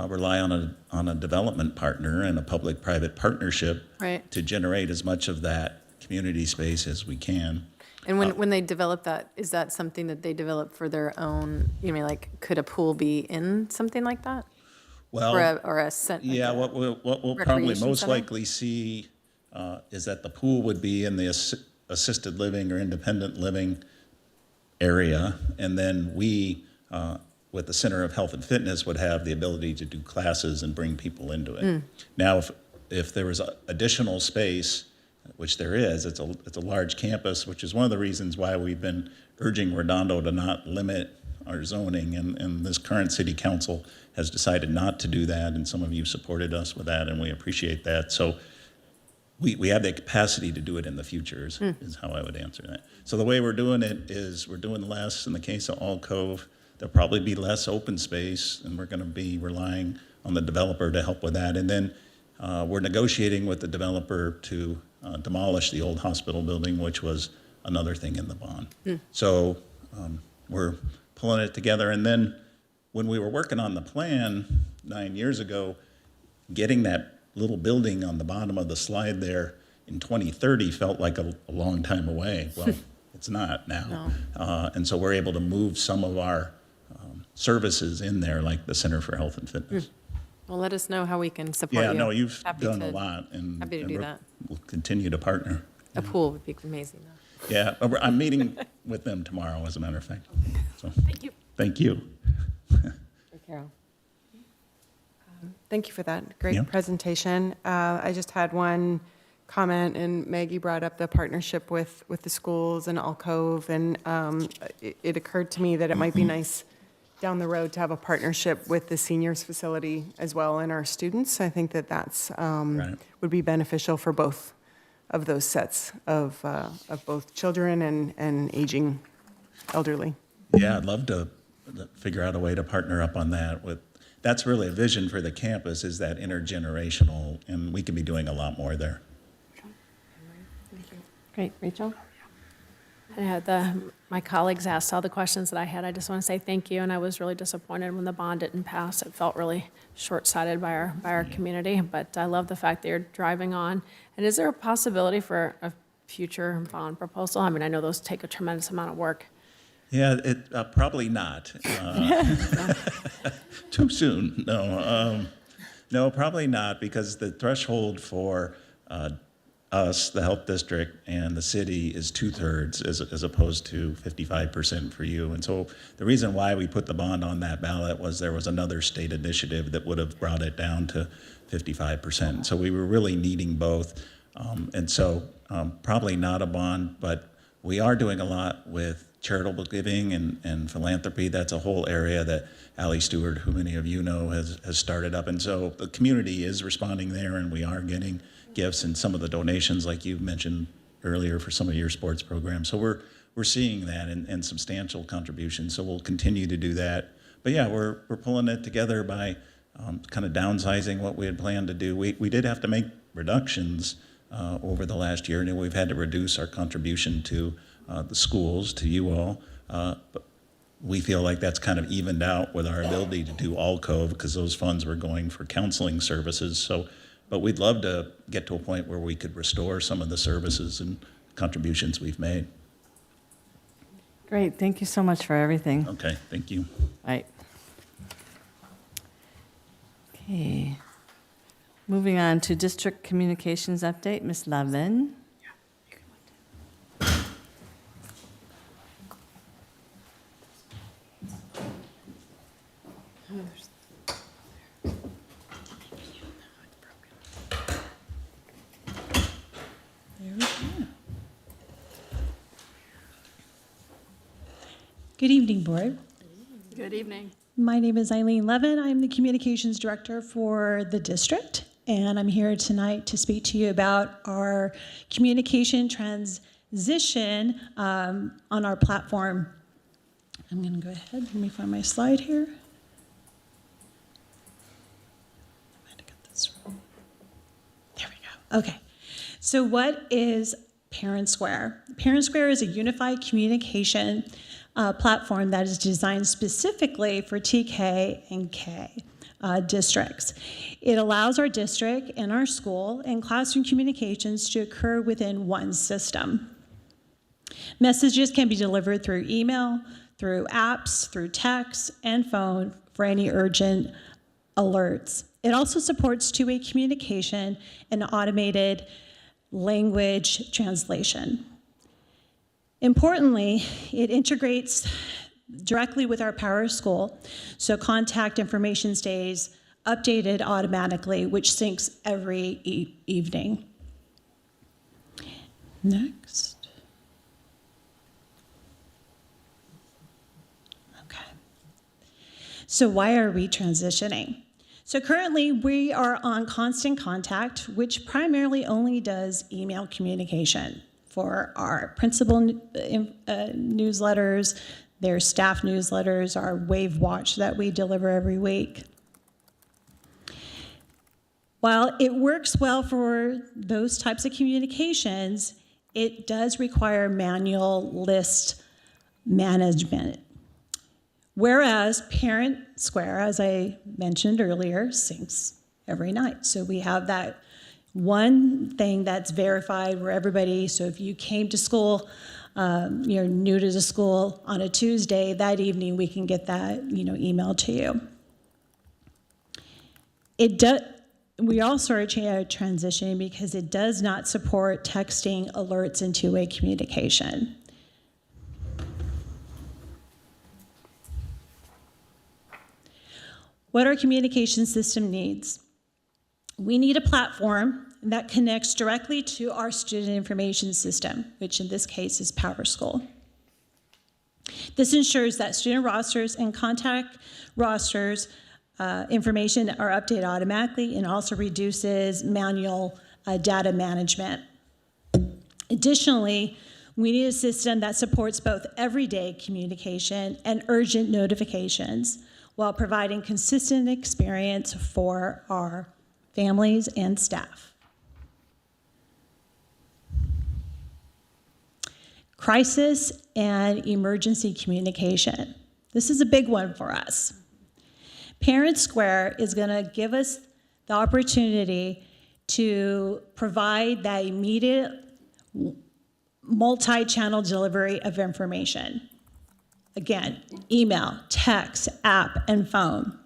rely on a development partner and a public-private partnership Right. to generate as much of that community space as we can. And when they develop that, is that something that they develop for their own, you mean, like, could a pool be in something like that? Well, Or a cent? yeah, what we'll probably recreation most center? likely see is that the pool would be in the assisted living or independent living area, and then we, with the Center of Health and Fitness, would have the ability to do classes and bring people into it. Now, if there was additional space, which there is, it's a large campus, which is one of the reasons why we've been urging Redondo to not limit our zoning, and this current city council has decided not to do that, and some of you supported us with that, and we appreciate that. So we have the capacity to do it in the future is how I would answer that. So the way we're doing it is we're doing less in the case of All Cove. There'll probably be less open space, and we're going to be relying on the developer to help with that. And then we're negotiating with the developer to demolish the old hospital building, which was another thing in the bond. So we're pulling it together. And then when we were working on the plan 9 years ago, getting that little building on the bottom of the slide there in 2030 felt like a long time away. Well, it's not now. No. And so we're able to move some of our services in there, like the Center for Health and Fitness. Well, let us know how we can support you. Yeah, no, you've Happy done to- a lot, and happy to do that. we'll continue to partner. A pool would be amazing, though. Yeah, I'm meeting with them tomorrow, as a matter of fact. So, Thank you. thank you. Carol. Thank you for that. Great Yeah. presentation. I just had one comment, and Maggie brought up the partnership with the schools and All Cove, and it occurred to me that it might be nice down the road to have a partnership with the seniors facility as well and our students. I think that that's Right. would be beneficial for both of those sets of both children and aging elderly. Yeah, I'd love to figure out a way to partner up on that. That's really a vision for the campus, is that intergenerational, and we could be doing a lot more there. Great, Rachel? My colleagues asked all the questions that I had. I just want to say thank you, and I was really disappointed when the bond didn't pass. It felt really short-sighted by our community, but I love the fact that you're driving on. And is there a possibility for a future bond proposal? I mean, I know those take a tremendous amount of work. Yeah, probably not. Too soon. No, probably not, because the threshold for us, the health district, and the city is 2/3 as opposed to 55% for you. And so the reason why we put the bond on that ballot was there was another state initiative that would have brought it down to 55%. So we were really needing both. And so probably not a bond, but we are doing a lot with charitable giving and philanthropy. That's a whole area that Allie Stewart, who many of you know, has started up. And so the community is responding there, and we are getting gifts and some of the donations, like you mentioned earlier, for some of your sports programs. So we're seeing that and substantial contributions. So we'll continue to do that. But yeah, we're pulling it together by kind of downsizing what we had planned to do. We did have to make reductions over the last year, and we've had to reduce our contribution to the schools, to you all. But we feel like that's kind of evened out with our ability to do All Cove, because those funds were going for counseling services. But we'd love to get to a point where we could restore some of the services and contributions we've made. Great, thank you so much for everything. Okay, thank you. Right. Okay. Moving on to district communications update, Ms. Lavin. Good evening, Board. Good evening. My name is Eileen Levin. I'm the Communications Director for the district, and I'm here tonight to speak to you about our communication transition on our platform. I'm going to go ahead. Let me find my slide here. I might have got this wrong. There we go. Okay. So what is Parent Square? Parent Square is a unified communication platform that is designed specifically for TK and K districts. It allows our district and our school and classroom communications to occur within one system. Messages can be delivered through email, through apps, through text, and phone for any urgent alerts. It also supports two-way communication and automated language translation. Importantly, it integrates directly with our Power School, so contact information stays updated automatically, which syncs every evening. Next. Okay. So why are we transitioning? So currently we are on Constant Contact, which primarily only does email communication for our principal newsletters, their staff newsletters, our Wave Watch that we deliver every week. While it works well for those types of communications, it does require manual list management. Whereas Parent Square, as I mentioned earlier, syncs every night. So we have that one thing that's verified where everybody, so if you came to school, you're new to the school on a Tuesday, that evening we can get that email to you. We also are transitioning because it does not support texting, alerts, and two-way communication. What our communication system needs. We need a platform that connects directly to our student information system, which in this case is PowerSchool. This ensures that student rosters and contact rosters information are updated automatically and also reduces manual data management. Additionally, we need a system that supports both everyday communication and urgent notifications while providing consistent experience for our families and staff. Crisis and emergency communication. This is a big one for us. Parent Square is going to give us the opportunity to provide that immediate multi-channel delivery of information. Again, email, text, app, and phone.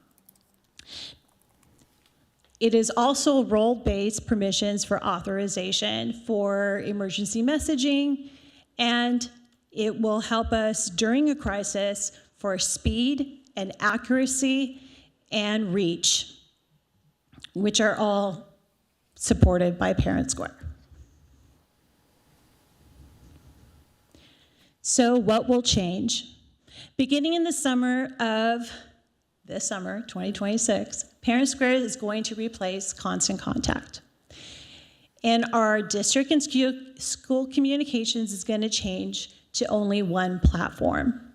It is also role-based permissions for authorization for emergency messaging, and it will help us during a crisis for speed and accuracy and reach, which are all supported by Parent Square. So what will change? Beginning in the summer of this summer, 2026, Parent Square is going to replace Constant Contact. And our district and school communications is going to change to only one platform.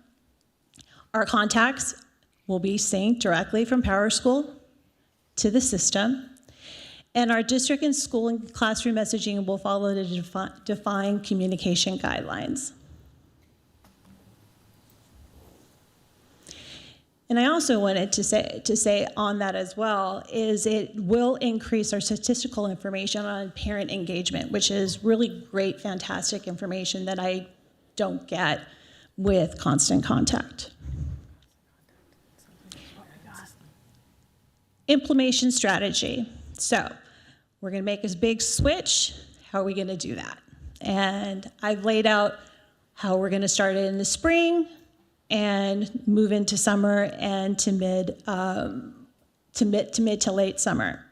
Our contacts will be synced directly from PowerSchool to the system, and our district and school and classroom messaging will follow the defined communication guidelines. And I also wanted to say on that as well is it will increase our statistical information on parent engagement, which is really great, fantastic information that I don't get with Constant Contact. Implementation strategy. So we're going to make this big switch. How are we going to do that? And I've laid out how we're going to start it in the spring and move into summer and to mid to late summer.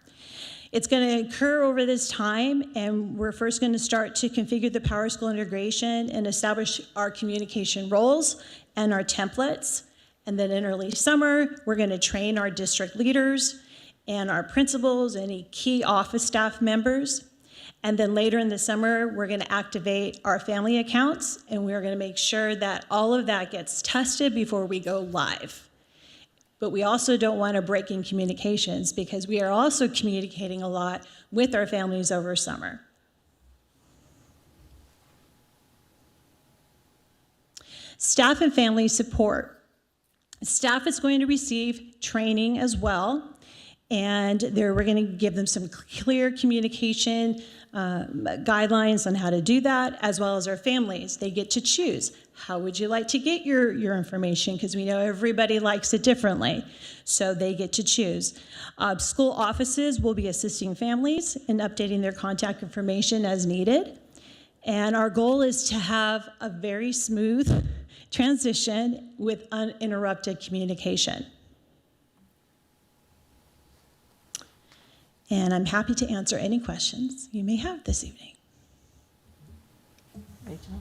It's going to occur over this time, and we're first going to start to configure the PowerSchool integration and establish our communication roles and our templates. And then in early summer, we're going to train our district leaders and our principals, any key office staff members. And then later in the summer, we're going to activate our family accounts, and we're going to make sure that all of that gets tested before we go live. But we also don't want to break in communications because we are also communicating a lot with our families over summer. Staff and family support. Staff is going to receive training as well, and we're going to give them some clear communication guidelines on how to do that, as well as our families. They get to choose How would you like to get your information? Because we know everybody likes it differently, so they get to choose. School offices will be assisting families in updating their contact information as needed. And our goal is to have a very smooth transition with uninterrupted communication. And I'm happy to answer any questions you may have this evening. Rachel?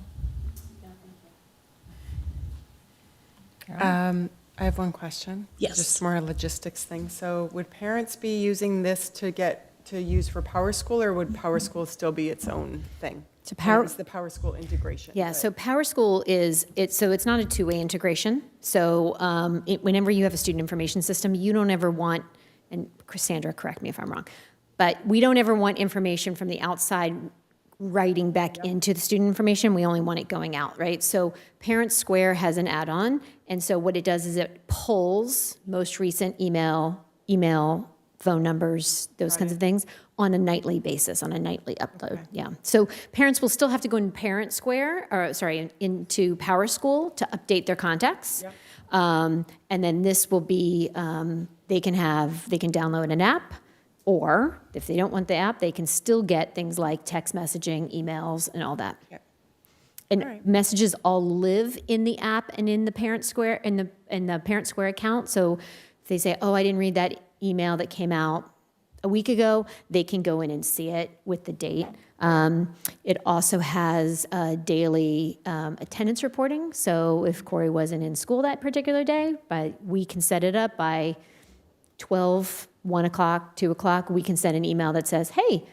I have one question. Yes. Just more a logistics thing. So would parents be using this to use for Power School, or would Power School still be its own thing? So Power- It's the Power School integration. Yeah, but- so Power School so it's not a two-way integration. So whenever you have a student information system, you don't ever want, and Cassandra, correct me if I'm wrong, but we don't ever want information from the outside writing back into the student information. We only want it going out, right? So Parent Square has an add-on, and so what it does is it pulls most recent email, phone numbers, those kinds of things on a nightly basis, on a nightly upload. Okay. Yeah. So parents will still have to go in Parent Square, into Power School to update their contacts. Yep. And then this will be, they can download an app, or if they don't want the app, they can still get things like text messaging, emails, and all that. Yep. And messages all live in the app and in the Parent Square, in the Parent Square account. So if they say, oh, I didn't read that email that came out a week ago, they can go in and see it with the date. It also has daily attendance reporting. So if Corey wasn't in school that particular day, we can set it up by 12, 1 o'clock, 2 o'clock. We can send an email that says, hey,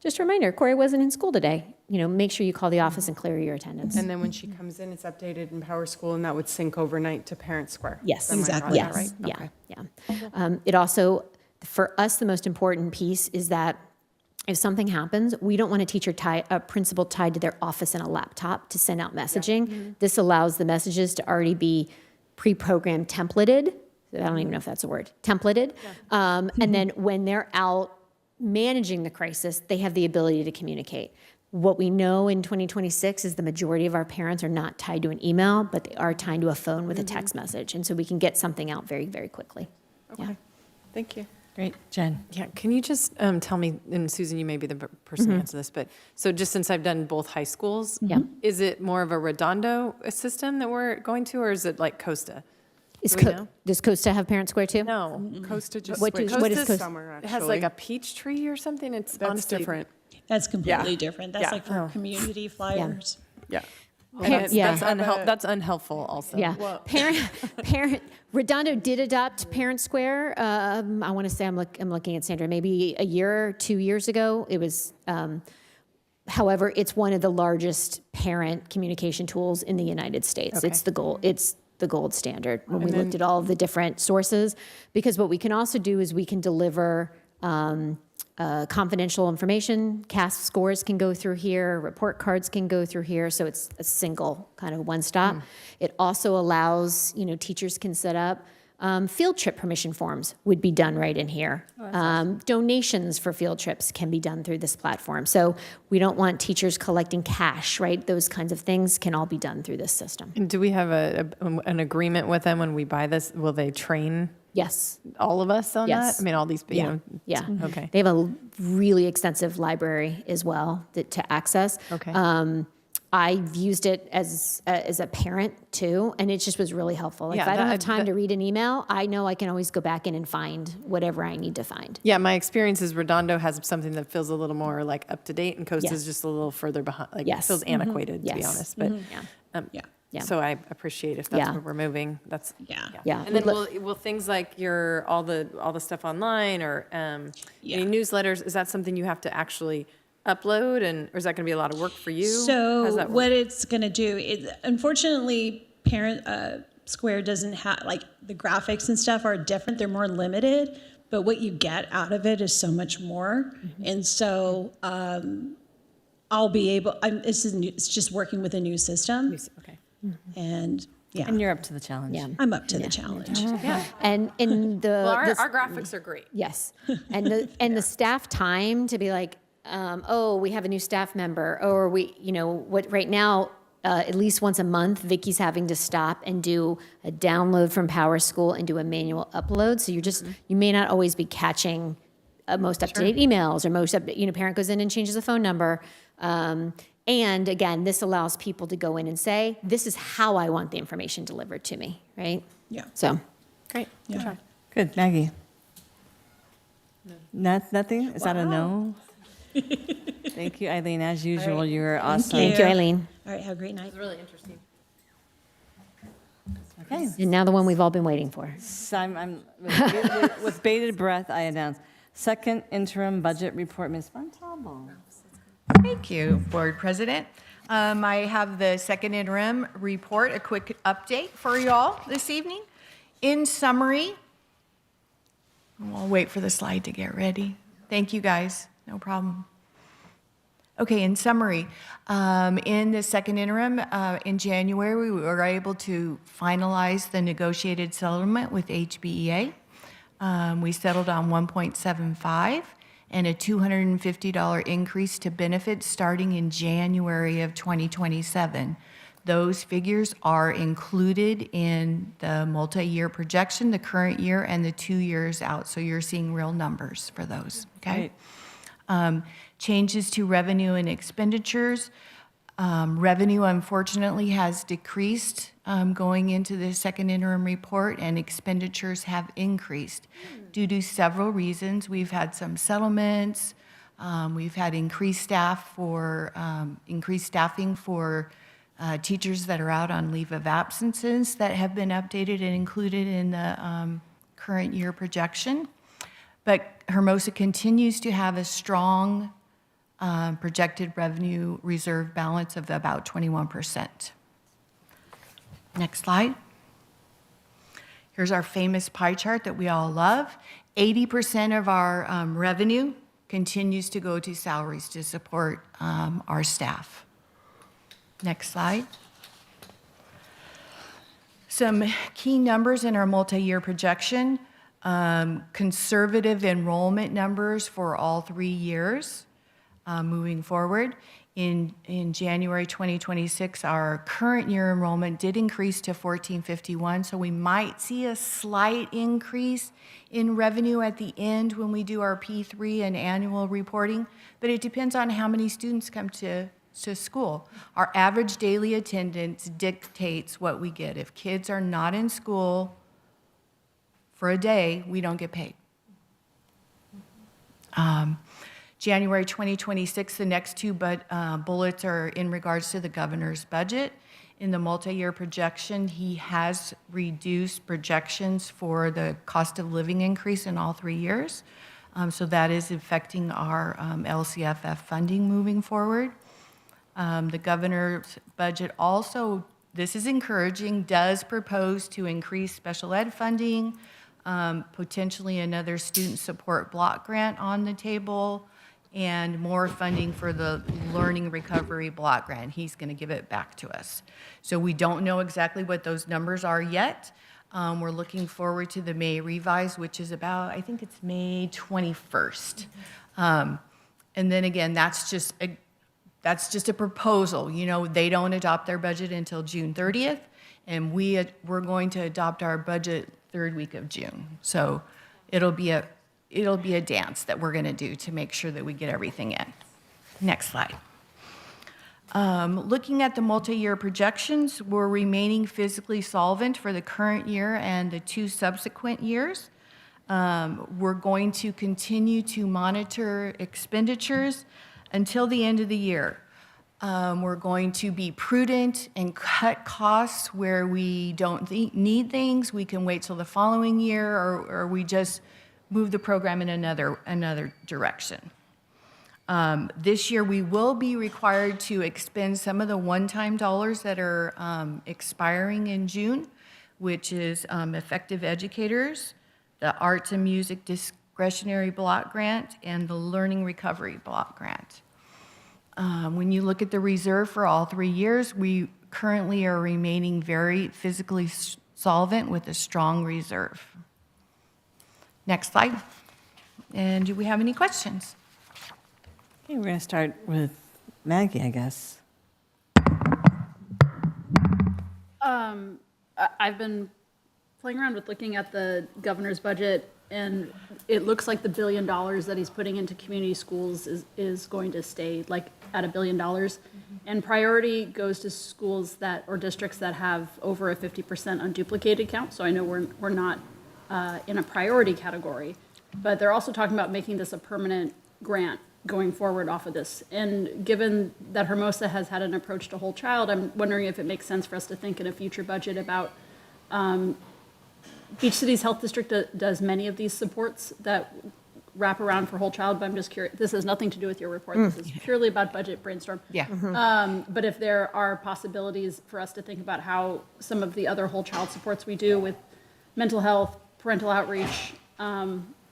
just a reminder, Corey wasn't in school today. Make sure you call the office and clear your attendance. And then when she comes in, it's updated in Power School, and that would sync overnight to Parent Square. Yes, exactly. Yes, right? yeah, Okay. yeah. It also, for us, the most important piece is that if something happens, we don't want a principal tied to their office and a laptop to send out messaging. Yeah. Mm-hmm. This allows the messages to already be pre-programmed, templated. I don't even know if that's a word, templated. Yeah. And then when they're out managing the crisis, they have the ability to communicate. What we know in 2026 is the majority of our parents are not tied to an email, but they are tied to a phone with a text message. And so we can get something out very, very quickly. Okay. Yeah. Thank you. Great. Jen? Yeah, can you just tell me, and Susan, you may be the person to answer this, but so just since I've done both high schools, is it more of a Redondo system that we're going to, or is it like Costa? Does Costa have Parent Square too? No. Costa just What is Costa? Summer, actually. It has like a peach tree or something. It's That's honestly different. That's completely different. That's like for Oh. community flyers. Yeah. That's unhelpful also. Yeah. Parent Redondo did adopt Parent Square. I want to say I'm looking at Sandra. Maybe a year or 2 years ago. It was. However, it's one of the largest parent communication tools in the United States. Okay. It's the gold standard when we looked at all of the different sources. Because what we can also do is we can deliver confidential information. CAS scores can go through here. Report cards can go through here. So it's a single kind of one stop. It also allows, teachers can set up field trip permission forms would be done right in here. Awesome. Donations for field trips can be done through this platform. So we don't want teachers collecting cash, right? Those kinds of things can all be done through this system. And do we have an agreement with them when we buy this? Will they train? Yes. All of us on Yes. that? I mean, all these, Yeah. Okay. They have a really extensive library as well to access. Okay. I've used it as a parent too, and it just was really helpful. Like, if I don't have time to read an email, I know I can always go back in and find whatever I need to find. Yeah, my experience is Redondo has something that feels a little more like up to date, and Costa is Yes. just a little further behind. Like, Yes. it feels antiquated, to be Yes. honest. But Yeah. So I appreciate if that's Yeah. where we're moving. That's Yeah. And then will things like all the stuff online or any newsletters, is that something you have to actually upload, or is that going to be a lot of work for you? How's So that work? what it's going to do is, unfortunately, Parent Square doesn't have, like, the graphics and stuff are different. They're more limited, but what you get out of it is so much more. And so I'll be able, it's just working with a new system. Okay. And yeah. And you're up to the challenge. Yeah. I'm up to the challenge. Yeah. And in the Well, our graphics are great. Yes, and the staff time to be like, we have a new staff member, or what right now at least once a month, Vicky's having to stop and do a download from PowerSchool and do a manual upload. So you may not always be catching most up-to-date emails or parent goes in and changes a phone number. And again, this allows people to go in and say, this is how I want the information delivered to me, right? Yeah. So. Great. Good job. Good, Maggie? Nothing? Is that a no? Thank you, Eileen. As usual, you're awesome. Thank you, Eileen. All right, have a great night. It's really interesting. Okay. And now the one we've all been waiting for. So with bated breath, I announce second interim budget report. Ms. Montalvo. Thank you, Board President. I have the second interim report, a quick update for you all this evening. In summary, I'll wait for the slide to get ready. Thank you, guys. No problem. Okay, in summary, in the second interim, in January, we were able to finalize the negotiated settlement with HBEA. We settled on 1.75 and a $250 increase to benefits starting in January of 2027. Those figures are included in the multi-year projection, the current year and the 2 years out. So you're seeing real numbers for those, okay? Changes to revenue and expenditures. Revenue, unfortunately, has decreased going into the second interim report, and expenditures have increased due to several reasons. We've had some settlements. We've had increased staffing for teachers that are out on leave of absences that have been updated and included in the current year projection. But Hermosa continues to have a strong projected revenue reserve balance of about 21%. Next slide. Here's our famous pie chart that we all love. 80% of our revenue continues to go to salaries to support our staff. Next slide. Some key numbers in our multi-year projection. Conservative enrollment numbers for all 3 years moving forward. In January 2026, our current year enrollment did increase to 1451, so we might see a slight increase in revenue at the end when we do our P3 and annual reporting, but it depends on how many students come to school. Our average daily attendance dictates what we get. If kids are not in school for a day, we don't get paid. January 2026, the next two bullets are in regards to the governor's budget. In the multi-year projection, he has reduced projections for the cost of living increase in all 3 years. So that is affecting our LCFF funding moving forward. The governor's budget also, this is encouraging, does propose to increase special ed funding, potentially another student support block grant on the table, and more funding for the learning recovery block grant. He's going to give it back to us. So we don't know exactly what those numbers are yet. We're looking forward to the May revise, which is about, I think it's May 21st. And then again, that's just a proposal. You know, they don't adopt their budget until June 30th, and we're going to adopt our budget third week of June. So it'll be a dance that we're going to do to make sure that we get everything in. Next slide. Looking at the multi-year projections, we're remaining physically solvent for the current year and the 2 subsequent years. We're going to continue to monitor expenditures until the end of the year. We're going to be prudent and cut costs where we don't need things. We can wait till the following year, or we just move the program in another direction. This year, we will be required to expend some of the one-time dollars that are expiring in June, which is Effective Educators, the Arts and Music Discretionary Block Grant, and the Learning Recovery Block Grant. When you look at the reserve for all 3 years, we currently are remaining very physically solvent with a strong reserve. Next slide. And do we have any questions? Okay, we're going to start with Maggie, I guess. I've been playing around with looking at the governor's budget, and it looks like the $1 billion that he's putting into community schools is going to stay like at $1 billion. And priority goes to schools that, or districts that have over a 50% unduplicated count. So I know we're not in a priority category, but they're also talking about making this a permanent grant going forward off of this. And given that Hermosa has had an approach to whole child, I'm wondering if it makes sense for us to think in a future budget about Beach City's Health District does many of these supports that wrap around for whole child, but I'm just curious, this has nothing to do with your report. This is purely about budget brainstorm. Yeah. But if there are possibilities for us to think about how some of the other whole child supports we do with mental health, parental outreach,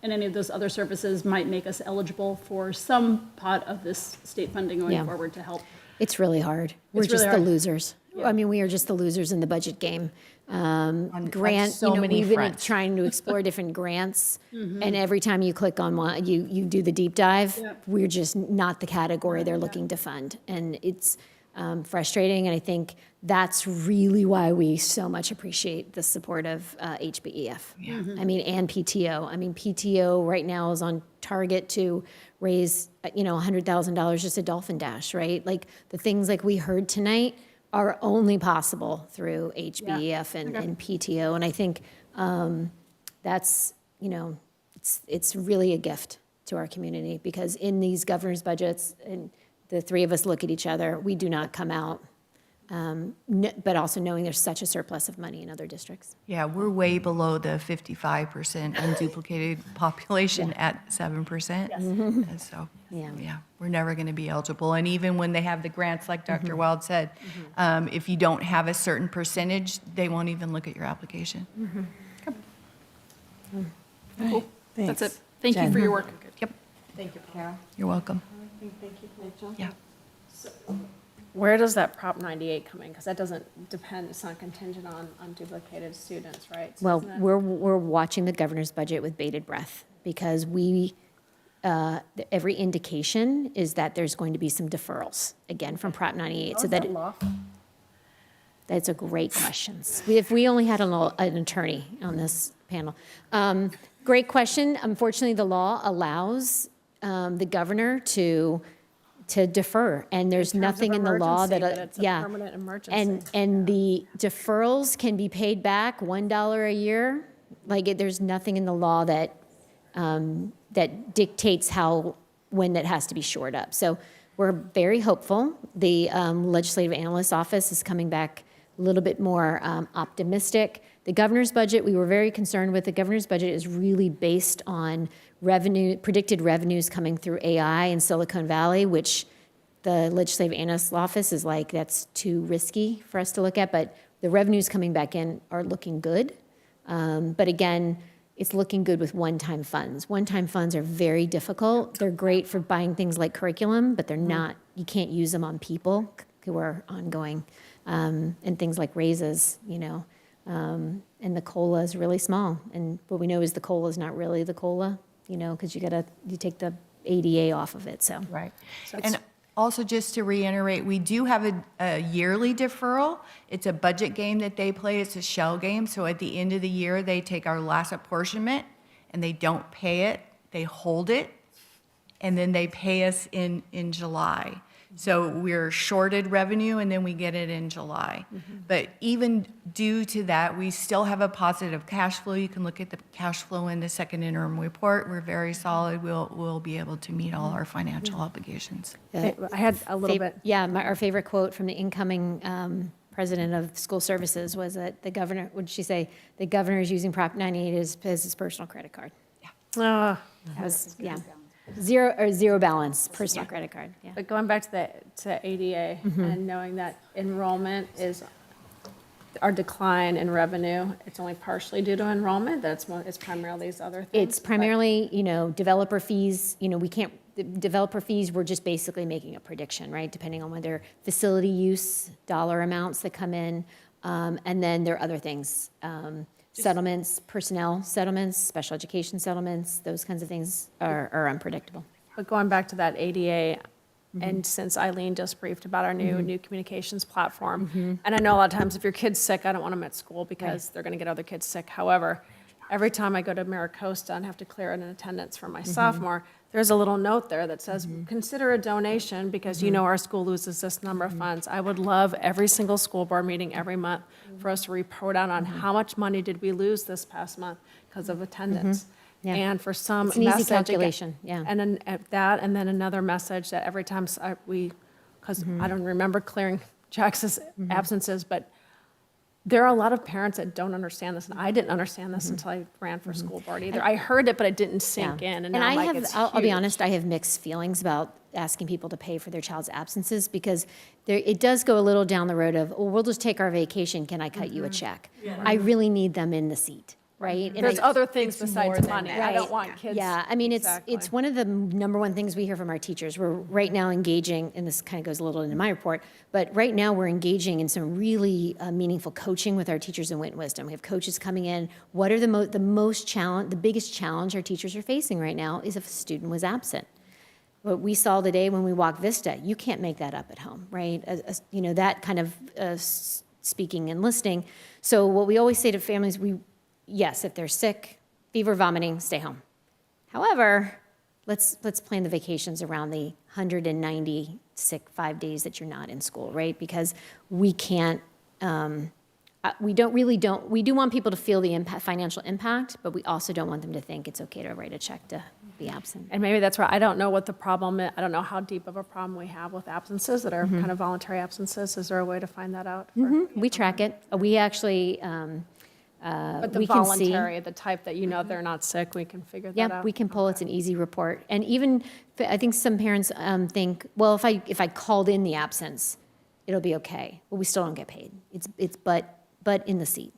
and any of those other services might make us eligible for some pot of this state funding going forward to help. It's really hard. We're It's just really the hard. losers. I mean, we are just the losers in the budget game. Grant, so many we've been fronts. trying to explore different grants, and every time you click on one, you do the deep dive, we're just not the category they're looking to fund. And it's frustrating, and I think that's really why we so much appreciate the support of HBEF. I mean, and PTO. I mean, PTO right now is on target to raise, $100,000 just a dolphin dash, right? Like the things like we heard tonight are only possible through HBEF and PTO. And I think that's, it's really a gift to our community, because in these governor's budgets, and the three of us look at each other, we do not come out, but also knowing there's such a surplus of money in other districts. Yeah, we're way below the 55% unduplicated population at 7%. And so, yeah, we're never going to be eligible. And even when they have the grants, like Dr. Wild said, if you don't have a certain percentage, they won't even look at your application. Cool. That's it. Thank you for your work. Yep, Thank you, Carol. you're welcome. Thank you, Rachel. Yeah. Where does that Prop 98 come in? Because that doesn't depend, it's not contingent on duplicated students, right? So Well, isn't that- we're watching the governor's budget with bated breath, because every indication is that there's going to be some deferrals, again, from Prop 98. So that that's a great question. If we only had an attorney on this panel. Great question. Unfortunately, the law allows the governor to defer, and there's nothing in the law that, it's a permanent emergency. and the deferrals can be paid back $1 a year. Like, there's nothing in the law that that dictates when that has to be shored up. So we're very hopeful. The legislative analyst's office is coming back a little bit more optimistic. The governor's budget, we were very concerned with. The governor's budget is really based on predicted revenues coming through AI in Silicon Valley, which the legislative analyst's office is like, that's too risky for us to look at. But the revenues coming back in are looking good. But again, it's looking good with one-time funds. One-time funds are very difficult. They're great for buying things like curriculum, but they're not, you can't use them on people who are ongoing. And things like raises, and the COLA is really small. And what we know is the COLA is not really the COLA, because you take the ADA off of it, so. Right. And also, just to reiterate, we do have a yearly deferral. It's a budget game that they play. It's a shell game. So at the end of the year, they take our last apportionment and they don't pay it. They hold it, and then they pay us in July. So we're shorted revenue, and then we get it in July. But even due to that, we still have a positive cash flow. You can look at the cash flow in the second interim report. We're very solid. We'll be able to meet all our financial obligations. I had a little bit. Yeah, our favorite quote from the incoming president of school services was that the governor, what did she say? The governor is using Prop 98 as his personal credit card. Oh, Zero balance, personal credit card, yeah. But going back to ADA and knowing that enrollment is our decline in revenue, it's only partially due to enrollment. It's primarily these other things. It's primarily, developer fees. Developer fees, we're just basically making a prediction, right? Depending on whether facility use, dollar amounts that come in, and then there are other things. Settlements, personnel settlements, special education settlements, those kinds of things are unpredictable. But going back to that ADA, And since Eileen just briefed about our new communications platform, and I know a lot of times if your kid's sick, I don't want them at school because they're going to get other kids sick. However, every time I go to Maricosta and have to clear an attendance for my sophomore, there's a little note there that says, consider a donation because you know our school loses this number of funds. I would love every single school board meeting every month for us to report out on how much money did we lose this past month because of attendance. Yeah. And for some It's an easy message, calculation, yeah. And then at that, and then another message that every time because I don't remember clearing Jack's absences, but there are a lot of parents that don't understand this, and I didn't understand this until I ran for school board either. I heard it, but it didn't sink in, and now I'm like, it's I'll be huge. honest, I have mixed feelings about asking people to pay for their child's absences because it does go a little down the road of, well, we'll just take our vacation, can I cut you a check? I really need them in the seat, right? And There's I- other things besides money. I don't want kids. Yeah, I mean, Exactly. it's one of the number one things we hear from our teachers. We're right now engaging, and this kind of goes a little into my report, but right now we're engaging in some really meaningful coaching with our teachers in Wit and Wisdom. We have coaches coming in. What are the biggest challenge our teachers are facing right now is if a student was absent. What we saw today when we walked Vista, you can't make that up at home, right? That kind of speaking and listening. So what we always say to families, yes, if they're sick, fever, vomiting, stay home. However, let's plan the vacations around the 190 sick 5 days that you're not in school, right? Because we can't, we do want people to feel the financial impact, but we also don't want them to think it's okay to write a check to be absent. And maybe that's why I don't know what the problem is. I don't know how deep of a problem we have with absences that are kind of voluntary absences. Is there a way to find that out? We track it. We actually, But the we can see. voluntary, the type that you know they're not sick, we can figure that out. Yeah, we can pull. It's an easy report. And even, I think some parents think, well, if I called in the absence, it'll be okay. Well, we still don't get paid. It's but in the seat.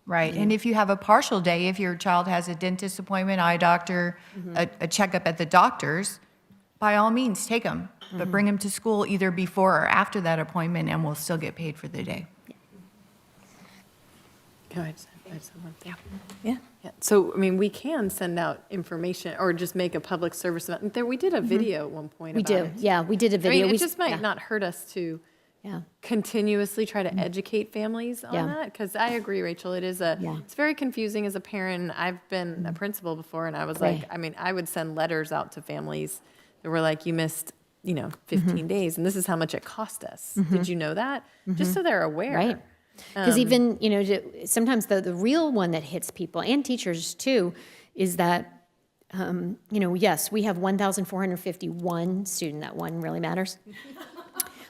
Right, and if you have a partial day, if your child has a dentist appointment, eye doctor, a checkup at the doctor's, by all means, take them, but bring them to school either before or after that appointment, and we'll still get paid for the day. Go ahead. Yeah. So, I mean, we can send out information or just make a public service event. We did a video at one point We about do. it. Yeah, we did a I video. mean, We it just might yeah. not hurt us to Yeah. continuously try to educate families on Yeah. that, because I agree, Rachel, it's very confusing as a parent. I've been a principal before, and I was Right. like, I mean, I would send letters out to families that were like, you missed, 15 days, and this is how much it cost us. Did you know that? Just so they're aware. Right. Because even, sometimes the real one that hits people and teachers too is that, yes, we have 1,451 student. That one really matters.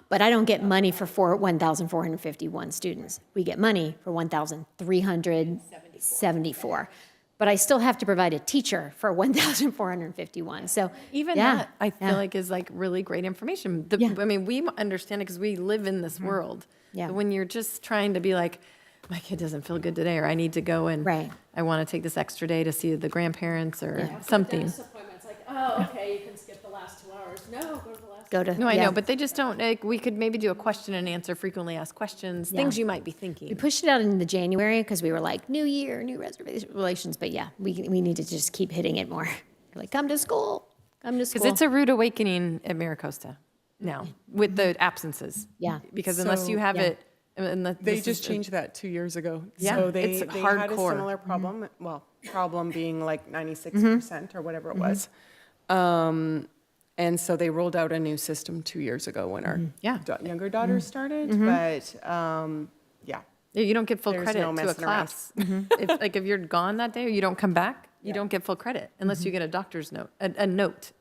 But I don't get money for 1,451 students. We get money for 1,374. But I still have to provide a teacher for 1,451. So Even yeah, that, I feel like, is like really great information. I mean, we understand it because we live in this world. Yeah. But when you're just trying to be like, my kid doesn't feel good today, or I need to go and I want to take this extra day to see the grandparents or something. Appointments like, oh, okay, you can skip the last 2 hours. No, go to the last. No, I know, but they just don't, we could maybe do a question and answer, frequently asked questions, things you might be thinking. we pushed it out into January because we were like, new year, new reservations. But yeah, we need to just keep hitting it more. Like, come to school. Because it's a rude awakening at Maricosta now with the absences. Yeah. Because unless you have it, They just changed that 2 years ago. Yeah, So they it's had a hardcore. similar problem, problem being like 96% or whatever it was. And so they rolled out a new system 2 years ago when our younger daughters started. But yeah. You don't get full There's credit no to a messing around. class. If you're gone that day or you don't come back, you don't get full credit unless you get a doctor's note, a note.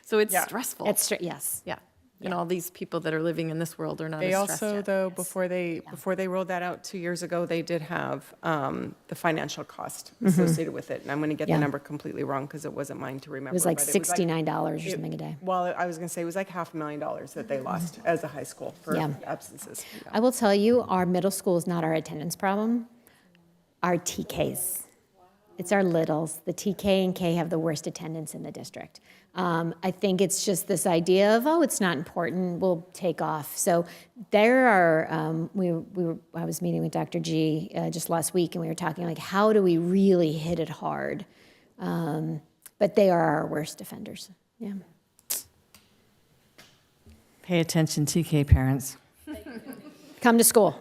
So it's stressful. Yes. Yeah. And all these people that are living in this world are not They as stressed also, yet. though, before they rolled that out 2 years ago, they did have the financial cost associated with it. And I'm going to get Yeah. the number completely wrong because it wasn't mine to remember. It was like but $69 or something a day. Well, I was going to say it was like $500,000 that they lost as a high school for Yeah. absences. Yeah. I will tell you, our middle school is not our attendance problem, our TKs. It's our littles. The TK and K have the worst attendance in the district. I think it's just this idea of, oh, it's not important, we'll take off. So there are, I was meeting with Dr. G just last week, and we were talking like, how do we really hit it hard? But they are our worst offenders. Yeah. Pay attention, TK parents. Come to school.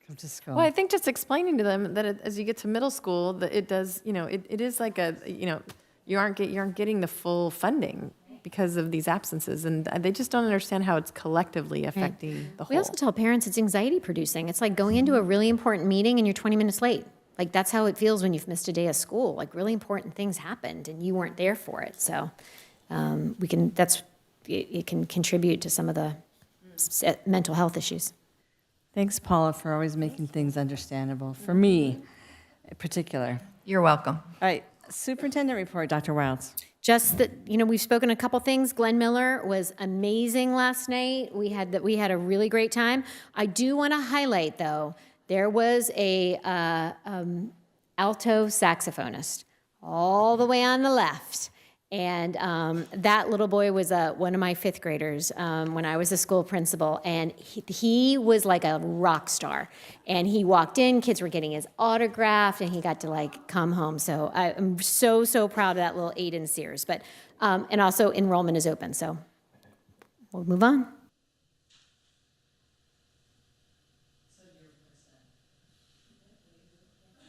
Come to school. Well, I think just explaining to them that as you get to middle school, that it does, it is like you aren't getting the full funding because of these absences, and they just don't understand how it's collectively affecting the whole. We also tell parents it's anxiety producing. It's like going into a really important meeting and you're 20 minutes late. Like that's how it feels when you've missed a day of school. Like really important things happened and you weren't there for it. So it can contribute to some of the mental health issues. Thanks, Paula, for always making things understandable, for me in particular. You're welcome. All right, superintendent report, Dr. Wilds. Just that, we've spoken a couple things. Glenn Miller was amazing last night. We had a really great time. I do want to highlight, though, there was a alto saxophonist all the way on the left. And that little boy was one of my fifth graders when I was a school principal, and he was like a rock star. And he walked in, kids were getting his autograph, and he got to come home. So I'm so proud of that little Aiden Sears. But and also enrollment is open, so we'll move on.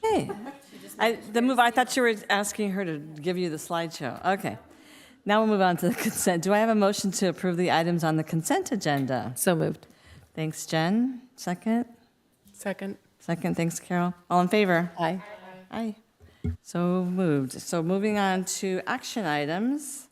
Hey, I thought you were asking her to give you the slideshow. Okay. Now we'll move on to the consent. Do I have a motion to approve the items on the consent agenda? So moved. Thanks, Jen. Second? Second. Second, thanks, Carol. All in favor? Aye. Aye. So moved. So moving on to action items.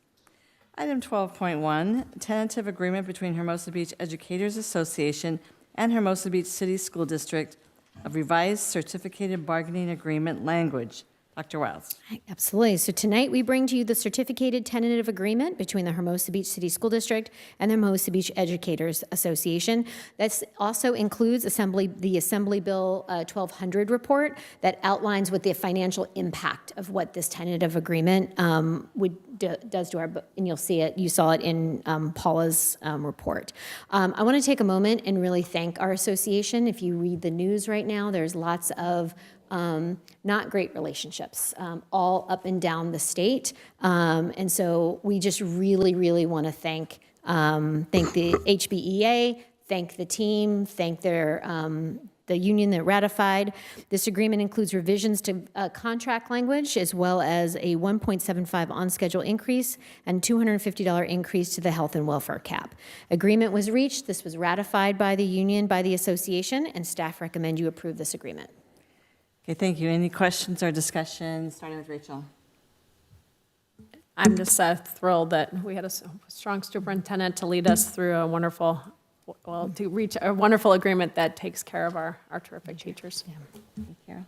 Item 12.1, tentative agreement between Hermosa Beach Educators Association and Hermosa Beach City School District of revised certificated bargaining agreement language. Dr. Wiles. Absolutely. So tonight we bring to you the certificated tentative agreement between the Hermosa Beach City School District and the Hermosa Beach Educators Association. This also includes the Assembly Bill 1200 report that outlines what the financial impact of what this tentative agreement does to our, and you'll see it, you saw it in Paula's report. I want to take a moment and really thank our association. If you read the news right now, there's lots of not great relationships all up and down the state. And so we just really want to thank the HBEA, thank the team, thank the union that ratified. This agreement includes revisions to contract language as well as a 1.75 on-schedule increase and $250 increase to the health and welfare cap. Agreement was reached. This was ratified by the union, by the association, and staff recommend you approve this agreement. Okay, thank you. Any questions or discussion, starting with Rachel? I'm just thrilled that we had a strong superintendent to lead us through a wonderful, to reach a wonderful agreement that takes care of our terrific teachers. Thank you.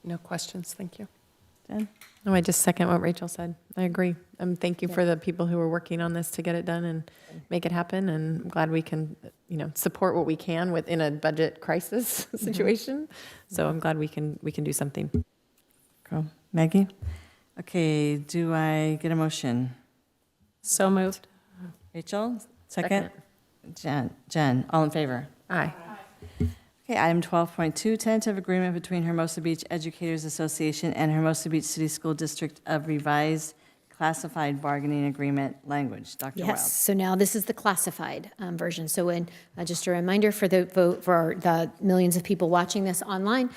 No questions, thank you. Jen? No, I just second what Rachel said. I agree. Thank you for the people who are working on this to get it done and make it happen. And I'm glad we can, support what we can within a budget crisis situation. So I'm glad we can do something. Cool. Maggie? Okay, do I get a motion? So moved. Rachel? Second? Jen, all in favor? Aye. Okay, item 12.2, tentative agreement between Hermosa Beach Educators Association and Hermosa Beach City School District of revised classified bargaining agreement language. Dr. Yes, Wild. so now this is the classified version. So just a reminder for the millions of people watching this online,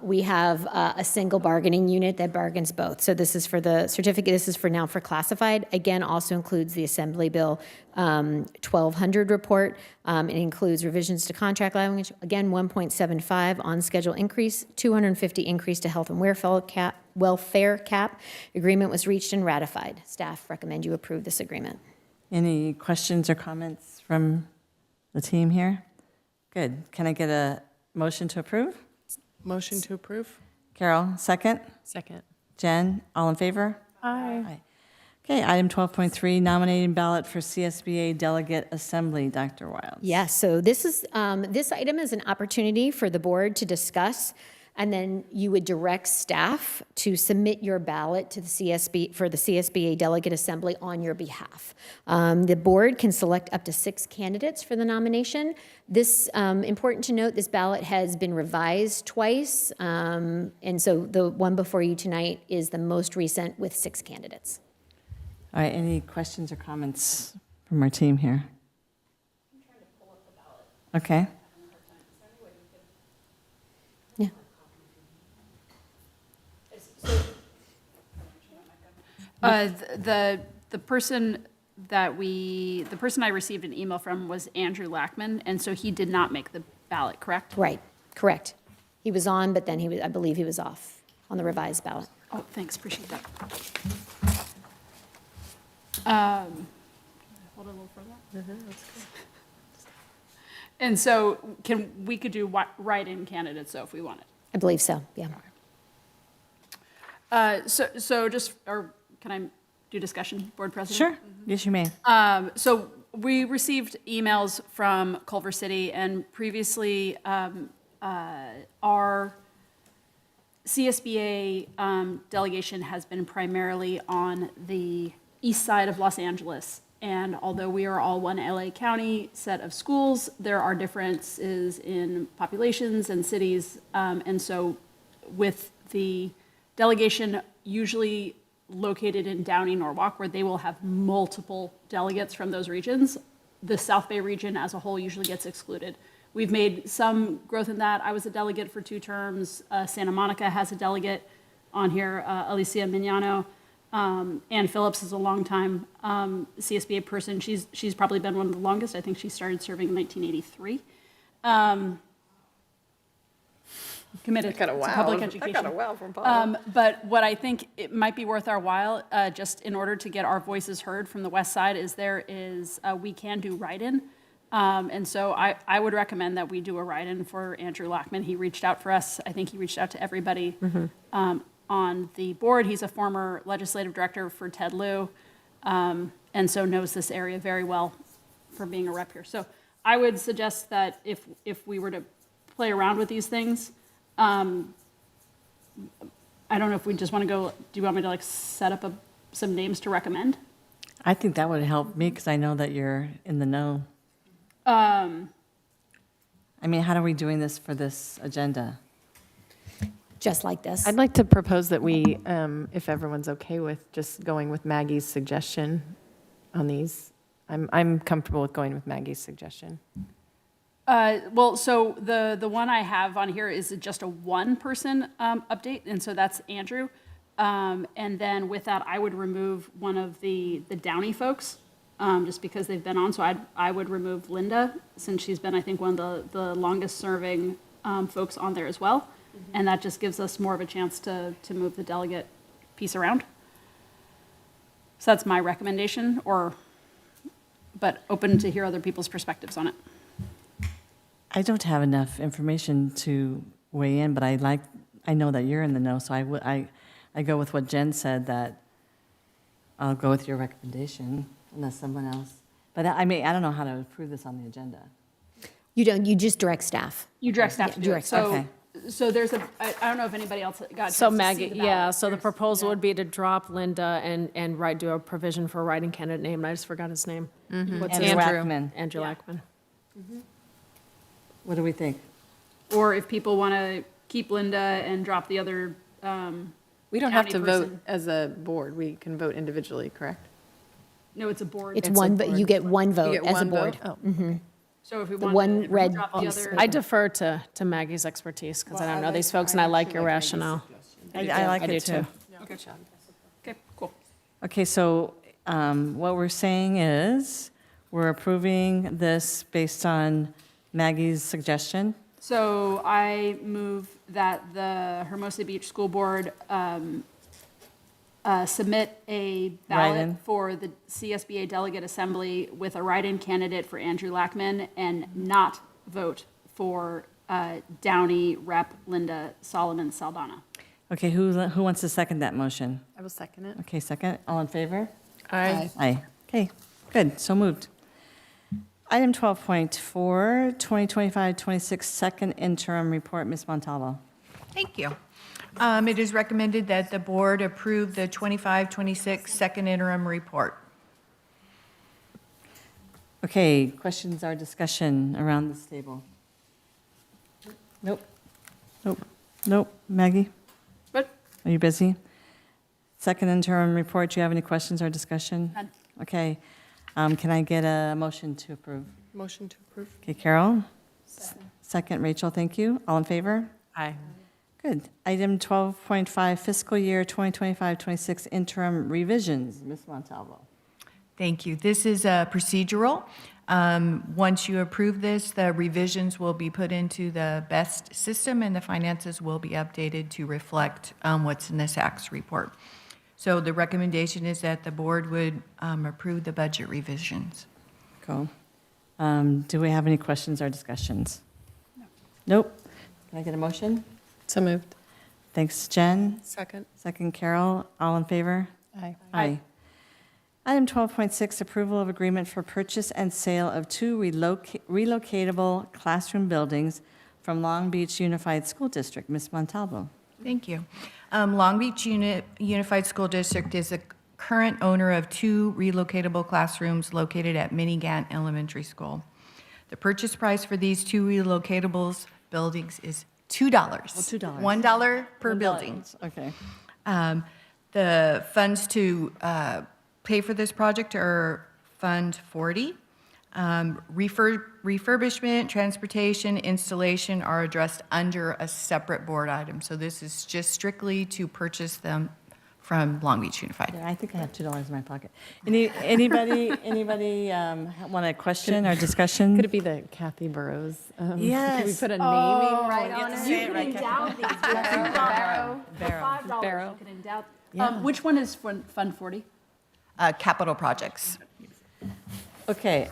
we have a single bargaining unit that bargains both. So this is for the certificate, this is for now for classified. Again, also includes the Assembly Bill 1200 report. It includes revisions to contract language, again, 1.75 on schedule increase, 250 increase to health and welfare cap. Agreement was reached and ratified. Staff recommend you approve this agreement. Any questions or comments from the team here? Good. Can I get a motion to approve? Motion to approve? Carol, second? Second. Jen, all in favor? Aye. Okay, item 12.3, nominating ballot for CSBA Delegate Assembly. Dr. Wiles. Yes, so this item is an opportunity for the board to discuss, and then you would direct staff to submit your ballot to the CSBA Delegate Assembly on your behalf. The board can select up to 6 candidates for the nomination. This, important to note, this ballot has been revised twice, and so the one before you tonight is the most recent with 6 candidates. All right, any questions or comments from our team here? Okay. Yeah. The person the person I received an email from was Andrew Lackman, and so he did not make the ballot, correct? Right, correct. He was on, but then I believe he was off on the revised ballot. Oh, thanks, appreciate that. Hold on a little further. And so we could do write-in candidates, so if we wanted. I believe so, yeah. Or can I do discussion, Board President? Sure. Yes, you may. So we received emails from Culver City, and previously our CSBA delegation has been primarily on the east side of Los Angeles. And although we are all one LA County set of schools, there are differences in populations and cities. And so with the delegation usually located in Downey, Norwalk, where they will have multiple delegates from those regions, the South Bay region as a whole usually gets excluded. We've made some growth in that. I was a delegate for 2 terms. Santa Monica has a delegate on here, Alicia Mignano. Ann Phillips is a longtime CSBA person. She's probably been one of the longest. I think she started serving in 1983. Committed to public education. from Paul. But what I think it might be worth our while, just in order to get our voices heard from the west side, is we can do write-in. And so I would recommend that we do a write-in for Andrew Lackman. He reached out for us. I think he reached out to everybody on the board. He's a former legislative director for Ted Lieu, and so knows this area very well from being a rep here. So I would suggest that if we were to play around with these things, I don't know if we just want to go, do you want me to set up some names to recommend? I think that would help me because I know that you're in the know. I mean, how are we doing this for this agenda? Just like this. I'd like to propose that we, if everyone's okay with just going with Maggie's suggestion on these. I'm comfortable with going with Maggie's suggestion. Well, so the one I have on here is just a one-person update, and so that's Andrew. And then with that, I would remove one of the Downey folks, just because they've been on. So I would remove Linda, since she's been, I think, one of the longest-serving folks on there as well. And that just gives us more of a chance to move the delegate piece around. So that's my recommendation, but open to hear other people's perspectives on it. I don't have enough information to weigh in, but I know that you're in the know, so I go with what Jen said, that I'll go with your recommendation unless someone else. But I don't know how to approve this on the agenda. You don't, you just direct staff. You direct staff to do it. direct staff. Okay. So there's I don't know if anybody else got a chance So to see Maggie, the yeah, ballot. so the proposal would be to drop Linda and do a provision for a writing candidate name, and I just forgot his name. What's Andrew Lackman. Andrew Lackman. What do we think? Or if people want to keep Linda and drop the other. We don't have Downey to person. vote as a board. We can vote individually, correct? No, it's a board. It's one, but you get one vote You get as a one board. vote? Oh. So if we the want one to red drop the piece. other. I defer to Maggie's expertise, because I don't know these folks, and I like your rationale. I like I do it too. Okay, cool. Okay, so what we're saying is we're approving this based on Maggie's suggestion. So I move that the Hermosa Beach School Board submit a ballot Write-in. for the CSBA Delegate Assembly with a write-in candidate for Andrew Lackman and not vote for Downey Rep. Linda Solomon Saldana. Okay, who wants to second that motion? I will second it. Okay, second. All in favor? Aye. Aye. Okay, good, so moved. Item 12.4, 2025-26 second interim report, Ms. Montalvo. Thank you. It is recommended that the board approve the 25-26 second interim report. Okay, questions or discussion around this table? Nope. Nope. Nope. Maggie, But are you busy? Second interim report, do you have any questions or discussion? None. Okay, can I get a motion to approve? Motion to approve. Okay, Carol, Second, Rachel, thank you. All in favor? Aye. Good. Item 12.5, fiscal year 2025-26 interim revisions. Ms. Montalvo. Thank you. This is procedural. Once you approve this, the revisions will be put into the BEST system, and the finances will be updated to reflect what's in the SACS report. So the recommendation is that the board would approve the budget revisions. Cool. Do we have any questions or discussions? Nope. Can I get a motion? So moved. Thanks, Jen. Second. Second, Carol. All in favor? Aye. Aye. Item 12.6, approval of agreement for purchase and sale of 2 relocatable classroom buildings from Long Beach Unified School District. Ms. Montalvo. Thank you. Long Beach Unified School District is the current owner of 2 relocatable classrooms located at Minigant Elementary School. The purchase price for these 2 relocatables buildings is $2. $2. $1 per building. Okay. The funds to pay for this project are Fund 40. Refurbishment, transportation, installation are addressed under a separate board item. So this is just strictly to purchase them from Long Beach Unified. Yeah, I think I have $2 in my pocket. Anybody want a question or discussion? Could it be the Kathy Burrows? Yes. Could we put a naming right get on to it? say it right, Barrow. Barrow. $5. Barrow. You can endow. Yeah. Which one is Fund 40? Capital projects. Okay,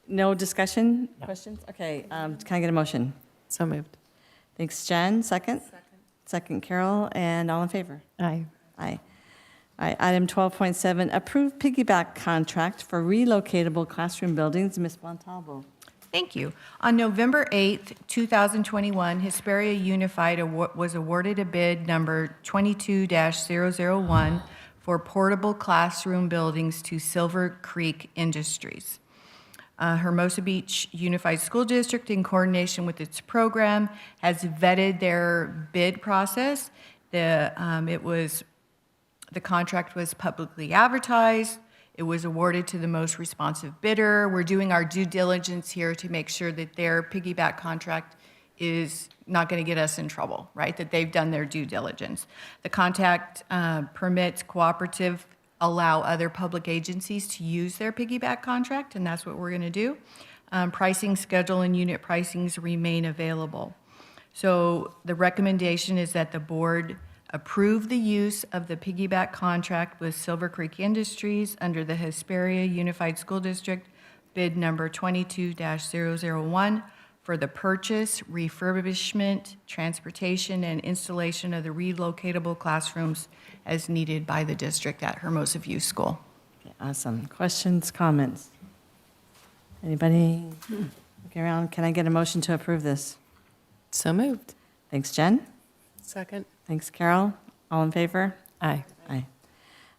no discussion, questions? Okay, can I get a motion? So moved. Thanks, Jen. Second? Second, Carol, and all in favor? Aye. Aye. All right, item 12.7, approved piggyback contract for relocatable classroom buildings. Ms. Montalvo. Thank you. On November 8th, 2021, Hesperia Unified was awarded a bid number 22-001 for portable classroom buildings to Silver Creek Industries. Hermosa Beach Unified School District, in coordination with its program, has vetted their bid process. The contract was publicly advertised. It was awarded to the most responsive bidder. We're doing our due diligence here to make sure that their piggyback contract is not going to get us in trouble, right? That they've done their due diligence. The contract permits cooperative allow other public agencies to use their piggyback contract, and that's what we're going to do. Pricing schedule and unit pricings remain available. So the recommendation is that the board approve the use of the piggyback contract with Silver Creek Industries under the Hesperia Unified School District, bid number 22-001, for the purchase, refurbishment, transportation, and installation of the relocatable classrooms as needed by the district at Hermosa View School. Okay, awesome. Questions, comments? Anybody? Okay, around. Can I get a motion to approve this? So moved. Thanks, Jen. Second. Thanks, Carol. All in favor? Aye. Aye.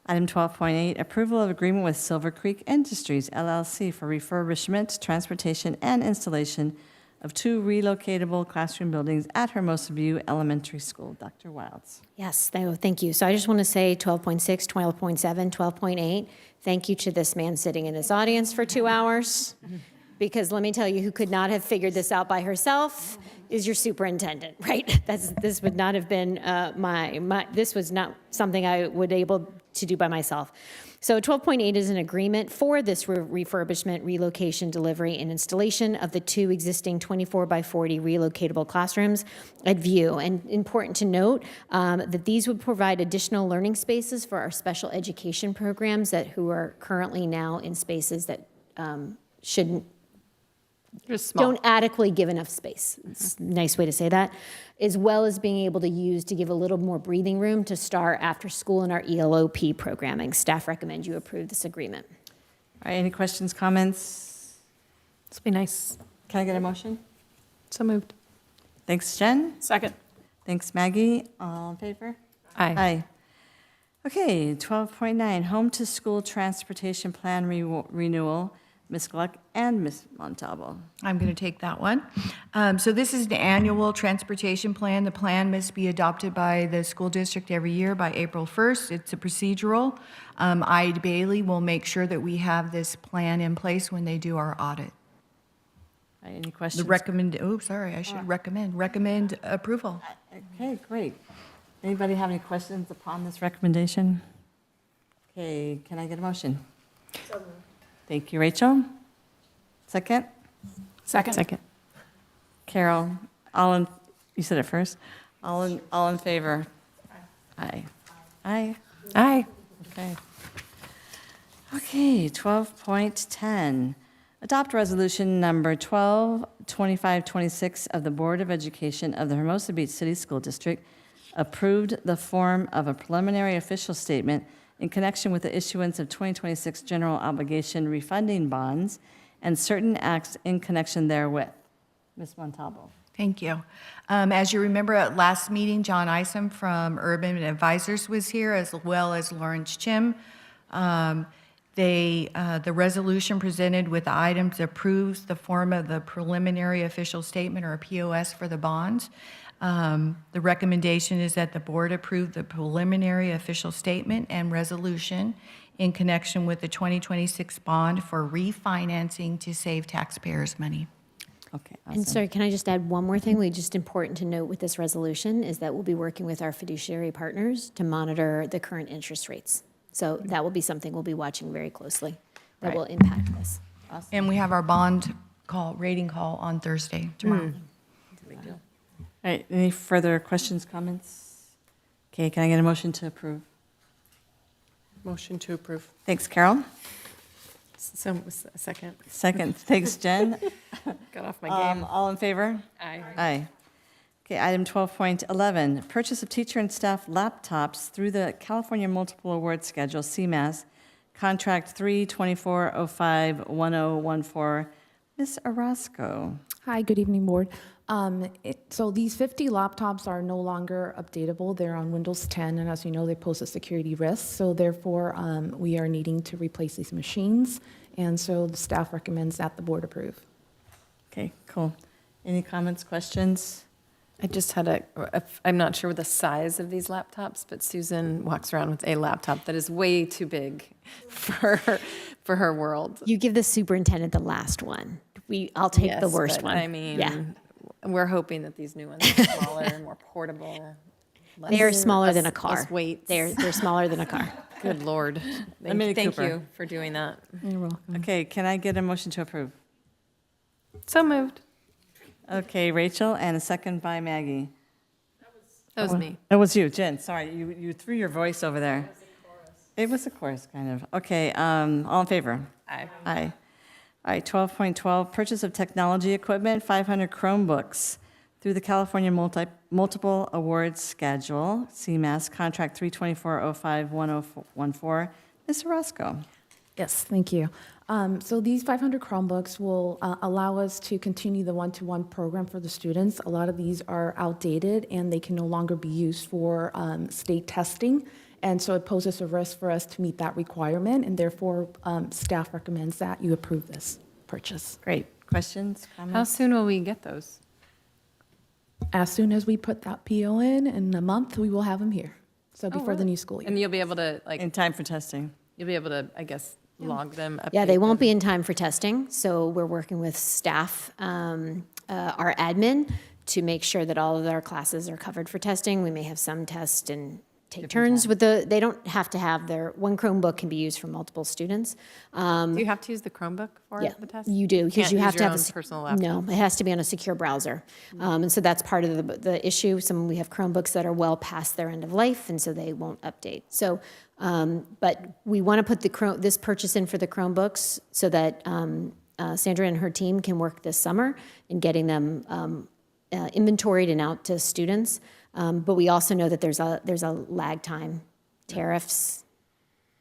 Item 12.8, approval of agreement with Silver Creek Industries, LLC for refurbishment, transportation, and installation of 2 relocatable classroom buildings at Hermosa View Elementary School. Dr. Wilds. Yes, thank you. So I just want to say 12.6, 12.7, 12.8, thank you to this man sitting in this audience for 2 hours, because let me tell you, who could not have figured this out by herself is your superintendent, right? This would not have been this was not something I would able to do by myself. So 12.8 is an agreement for this refurbishment, relocation, delivery, and installation of the 2 existing 24 by 40 relocatable classrooms at View. And important to note that these would provide additional learning spaces for our special education programs who are currently now in spaces that don't adequately give enough space. It's a nice way to say that, as well as being able to use to give a little more breathing room to start after school in our ELOP programming. Staff recommend you approve this agreement. All right, any questions, comments? This will be nice. Can I get a motion? So moved. Thanks, Jen. Second. Thanks, Maggie. All in favor? Aye. Aye. Okay, 12.9, home to school transportation plan renewal. Ms. Gluck and Ms. Montalvo. I'm going to take that one. So this is the annual transportation plan. The plan must be adopted by the school district every year by April 1st. It's a procedural. Ida Bailey will make sure that we have this plan in place when they do our audit. All right, any questions? I should recommend approval. Okay, great. Anybody have any questions upon this recommendation? Okay, can I get a motion? Thank you, Rachel. Second? Second. Carol, you said it first. All in favor? Aye. Aye. Aye. Okay. Okay, 12.10. Adopt resolution number 122526 of the Board of Education of the Hermosa Beach City School District approved the form of a preliminary official statement in connection with the issuance of 2026 general obligation refunding bonds and certain acts in connection therewith. Ms. Montalvo. Thank you. As you remember at last meeting, John Isom from Urban Advisors was here, as well as Lawrence Chim. The resolution presented with the items approves the form of the preliminary official statement, or a POS, for the bonds. The recommendation is that the board approve the preliminary official statement and resolution in connection with the 2026 bond for refinancing to save taxpayers money. Okay, And awesome. sorry, can I just add one more thing? Just important to note with this resolution is that we'll be working with our fiduciary partners to monitor the current interest rates. So that will be something we'll be watching very closely that Right. will impact this. And we have our bond rating call on Thursday, tomorrow. All right, any further questions, comments? Okay, can I get a motion to approve? Motion to approve. Thanks, Carol. Second. Second, thanks, Jen. Got off my game. All in favor? Aye. Aye. Okay, item 12.11, purchase of teacher and staff laptops through the California Multiple Award Schedule, CMAS, contract 3/24/05/1014. Ms. Orozco. Hi, good evening, board. So these 50 laptops are no longer updatable. They're on Windows 10, and as you know, they pose a security risk. So therefore, we are needing to replace these machines, and so the staff recommends that the board approve. Okay, cool. Any comments, questions? I just had I'm not sure the size of these laptops, but Susan walks around with a laptop that is way too big for her world. You give the superintendent the last one. I'll take the Yes, worst but one. I mean, Yeah. we're hoping that these new ones are smaller and more portable. They are smaller than a less car. weight. They're smaller than a car. Good Lord. Mini Thank Cooper. you for doing that. You're welcome. Okay, can I get a motion to approve? So moved. Okay, Rachel, and a second by Maggie. That was me. It was you, Jen, sorry, you threw your voice over there. It was a chorus, kind of. Okay, all in favor? Aye. Aye. All right, 12.12, purchase of technology equipment, 500 Chromebooks through the California Multiple Awards Schedule, CMAS, contract 3/24/05/1014. Ms. Orozco. Yes, thank you. So these 500 Chromebooks will allow us to continue the one-to-one program for the students. A lot of these are outdated and they can no longer be used for state testing. And so it poses a risk for us to meet that requirement, and therefore staff recommends that you approve this purchase. Great. Questions, How comments? soon will we get those? As soon as we put that PO in a month, we will have them here. So before the new school year. And you'll be able to, In time for testing. you'll be able to, I guess, log them. Yeah, they update won't them. be in time for testing, so we're working with staff, our admin, to make sure that all of our classes are covered for testing. We may have some test and take turns with they don't have to have one Chromebook can be used for multiple students. Do you have to use the Chromebook for Yeah, the test? you do, because Can't you have use to your have own personal laptop? No, it has to be on a secure browser. And so that's part of the issue. We have Chromebooks that are well past their end of life, and so they won't update. So, but we want to put this purchase in for the Chromebooks so that Sandra and her team can work this summer in getting them inventoried and out to students. But we also know that there's a lag time, tariffs,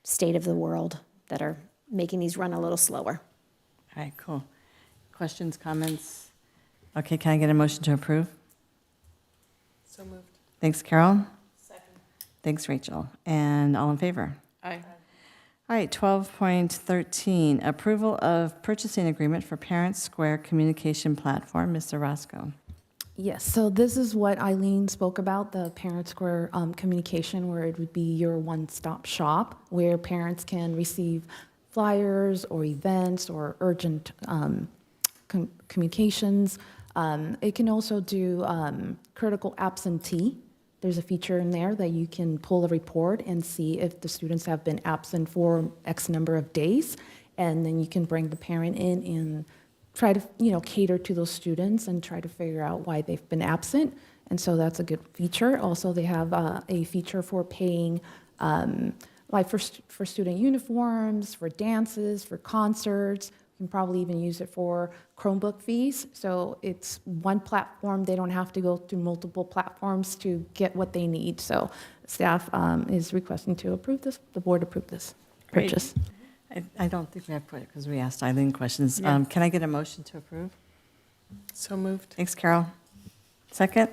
state of the world that are making these run a little slower. All right, cool. Questions, comments? Okay, can I get a motion to approve? So moved. Thanks, Carol. Second. Thanks, Rachel. And all in favor? Aye. All right, 12.13, approval of purchasing agreement for Parent Square Communication Platform. Ms. Orozco. Yes, so this is what Eileen spoke about, the Parent Square communication, where it would be your one-stop shop, where parents can receive flyers or events or urgent communications. It can also do critical absentee. There's a feature in there that you can pull a report and see if the students have been absent for X number of days, and then you can bring the parent in and try to, cater to those students and try to figure out why they've been absent. And so that's a good feature. Also, they have a feature for paying, like for student uniforms, for dances, for concerts. You can probably even use it for Chromebook fees. So it's one platform. They don't have to go through multiple platforms to get what they need. So staff is requesting to approve this, the board approve this Great. purchase. I don't think we have put it because we asked Eileen questions. Yeah. Can I get a motion to approve? So moved. Thanks, Carol. Second?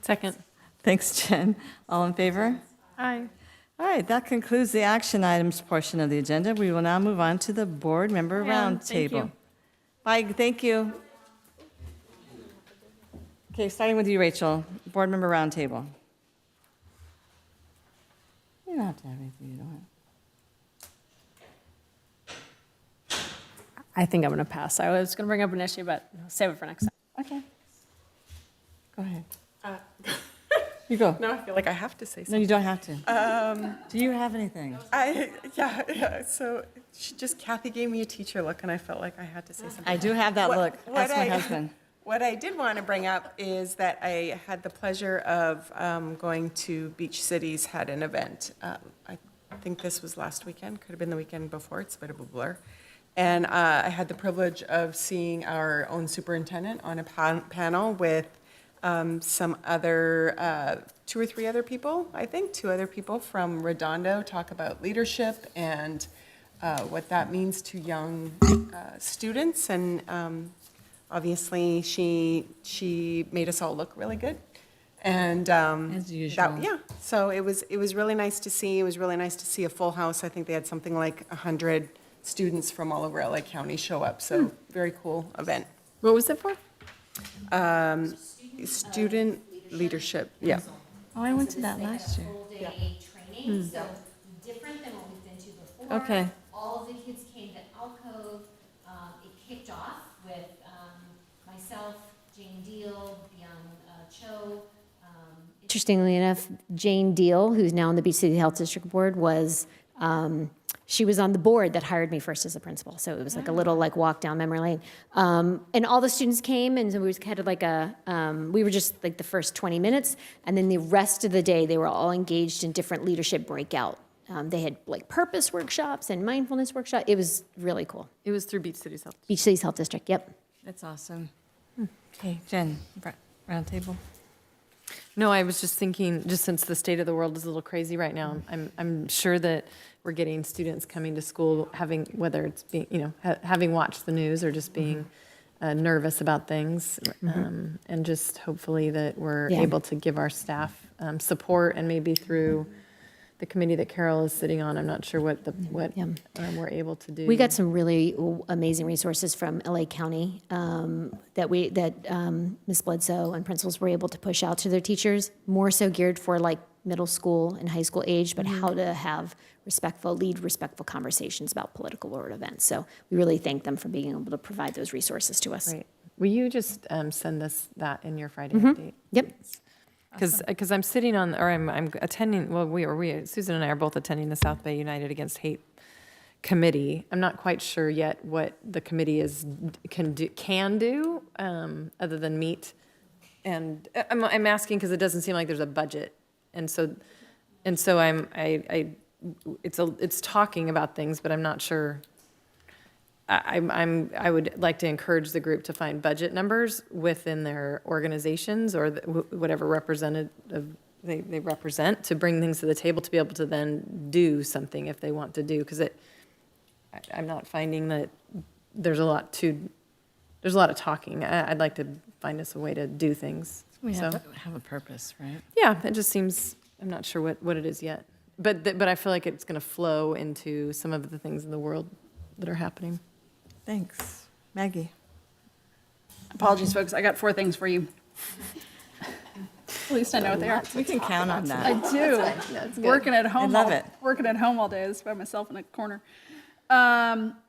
Second. Thanks, Jen. All in favor? Aye. All right, that concludes the action items portion of the agenda. We will now move on to the board member roundtable. you. Bye, thank you. Okay, starting with you, Rachel, board member roundtable. You don't have to have anything you don't want. I think I'm going to pass. I was going to bring up an issue, but I'll save it for next time. Okay. Go ahead. You go. No, I feel like I have to say No, something. you don't have to. Do you have anything? Yeah. So Kathy gave me a teacher look, and I felt like I had to say something. I do have that look. Ask my husband. What I did want to bring up is that I had the pleasure of going to Beach Cities, had an event. I think this was last weekend, could have been the weekend before, it's a bit of a blur. And I had the privilege of seeing our own superintendent on a panel with some other, 2 or 3 other people, I think, 2 other people from Redondo talk about leadership and what that means to young students. And obviously, she made us all look really good. And As usual. so it was really nice to see. It was really nice to see a full house. I think they had something like 100 students from all over LA County show up. So very cool event. What was it for? Student leadership. Yeah. Oh, I went to that last year. Full-day training, so different than what we've been to before. Okay. All of the kids came to Alcove. It kicked off with myself, Jane Deal, Bian Cho. Interestingly enough, Jane Deal, who's now on the Beach City Health District Board, was she was on the board that hired me first as a principal. So it was like a little walk down memory lane. And all the students came, and so we was kind of like we were just like the first 20 minutes, and then the rest of the day they were all engaged in different leadership breakout. They had purpose workshops and mindfulness workshops. It was really cool. It was through Beach Cities Health. Beach Cities Health District, yep. That's awesome. Okay, Jen, roundtable. No, I was just thinking, just since the state of the world is a little crazy right now, I'm sure that we're getting students coming to school having, whether it's being, having watched the news or just being nervous about things, and just hopefully that we're able to give our staff support, and maybe through the committee that Carol is sitting on, I'm not sure what we're able to do. We got some really amazing resources from LA County that Ms. Bledsoe and principals were able to push out to their teachers, more so geared for middle school and high school age, but how to have respectful conversations about political world events. So we really thank them for being able to provide those resources to us. Great. Will you just send us that in your Friday update? Yep. Because I'm sitting on, or I'm attending, Susan and I are both attending the South Bay United Against Hate committee. I'm not quite sure yet what the committee can do other than meet. And I'm asking because it doesn't seem like there's a budget. And so it's talking about things, but I'm not sure. I would like to encourage the group to find budget numbers within their organizations or whatever representative they represent, to bring things to the table to be able to then do something if they want to do. Because I'm not finding that there's a lot of talking. I'd like to find us a way to do things. We have a purpose, right? Yeah, it just seems, I'm not sure what it is yet. But I feel like it's going to flow into some of the things in the world that are happening. Thanks. Maggie. Apologies, folks. I got 4 things for you. At least I know what they are. We can count on that. I do. Working at home. I love it. Working at home all day. Just by myself in a corner.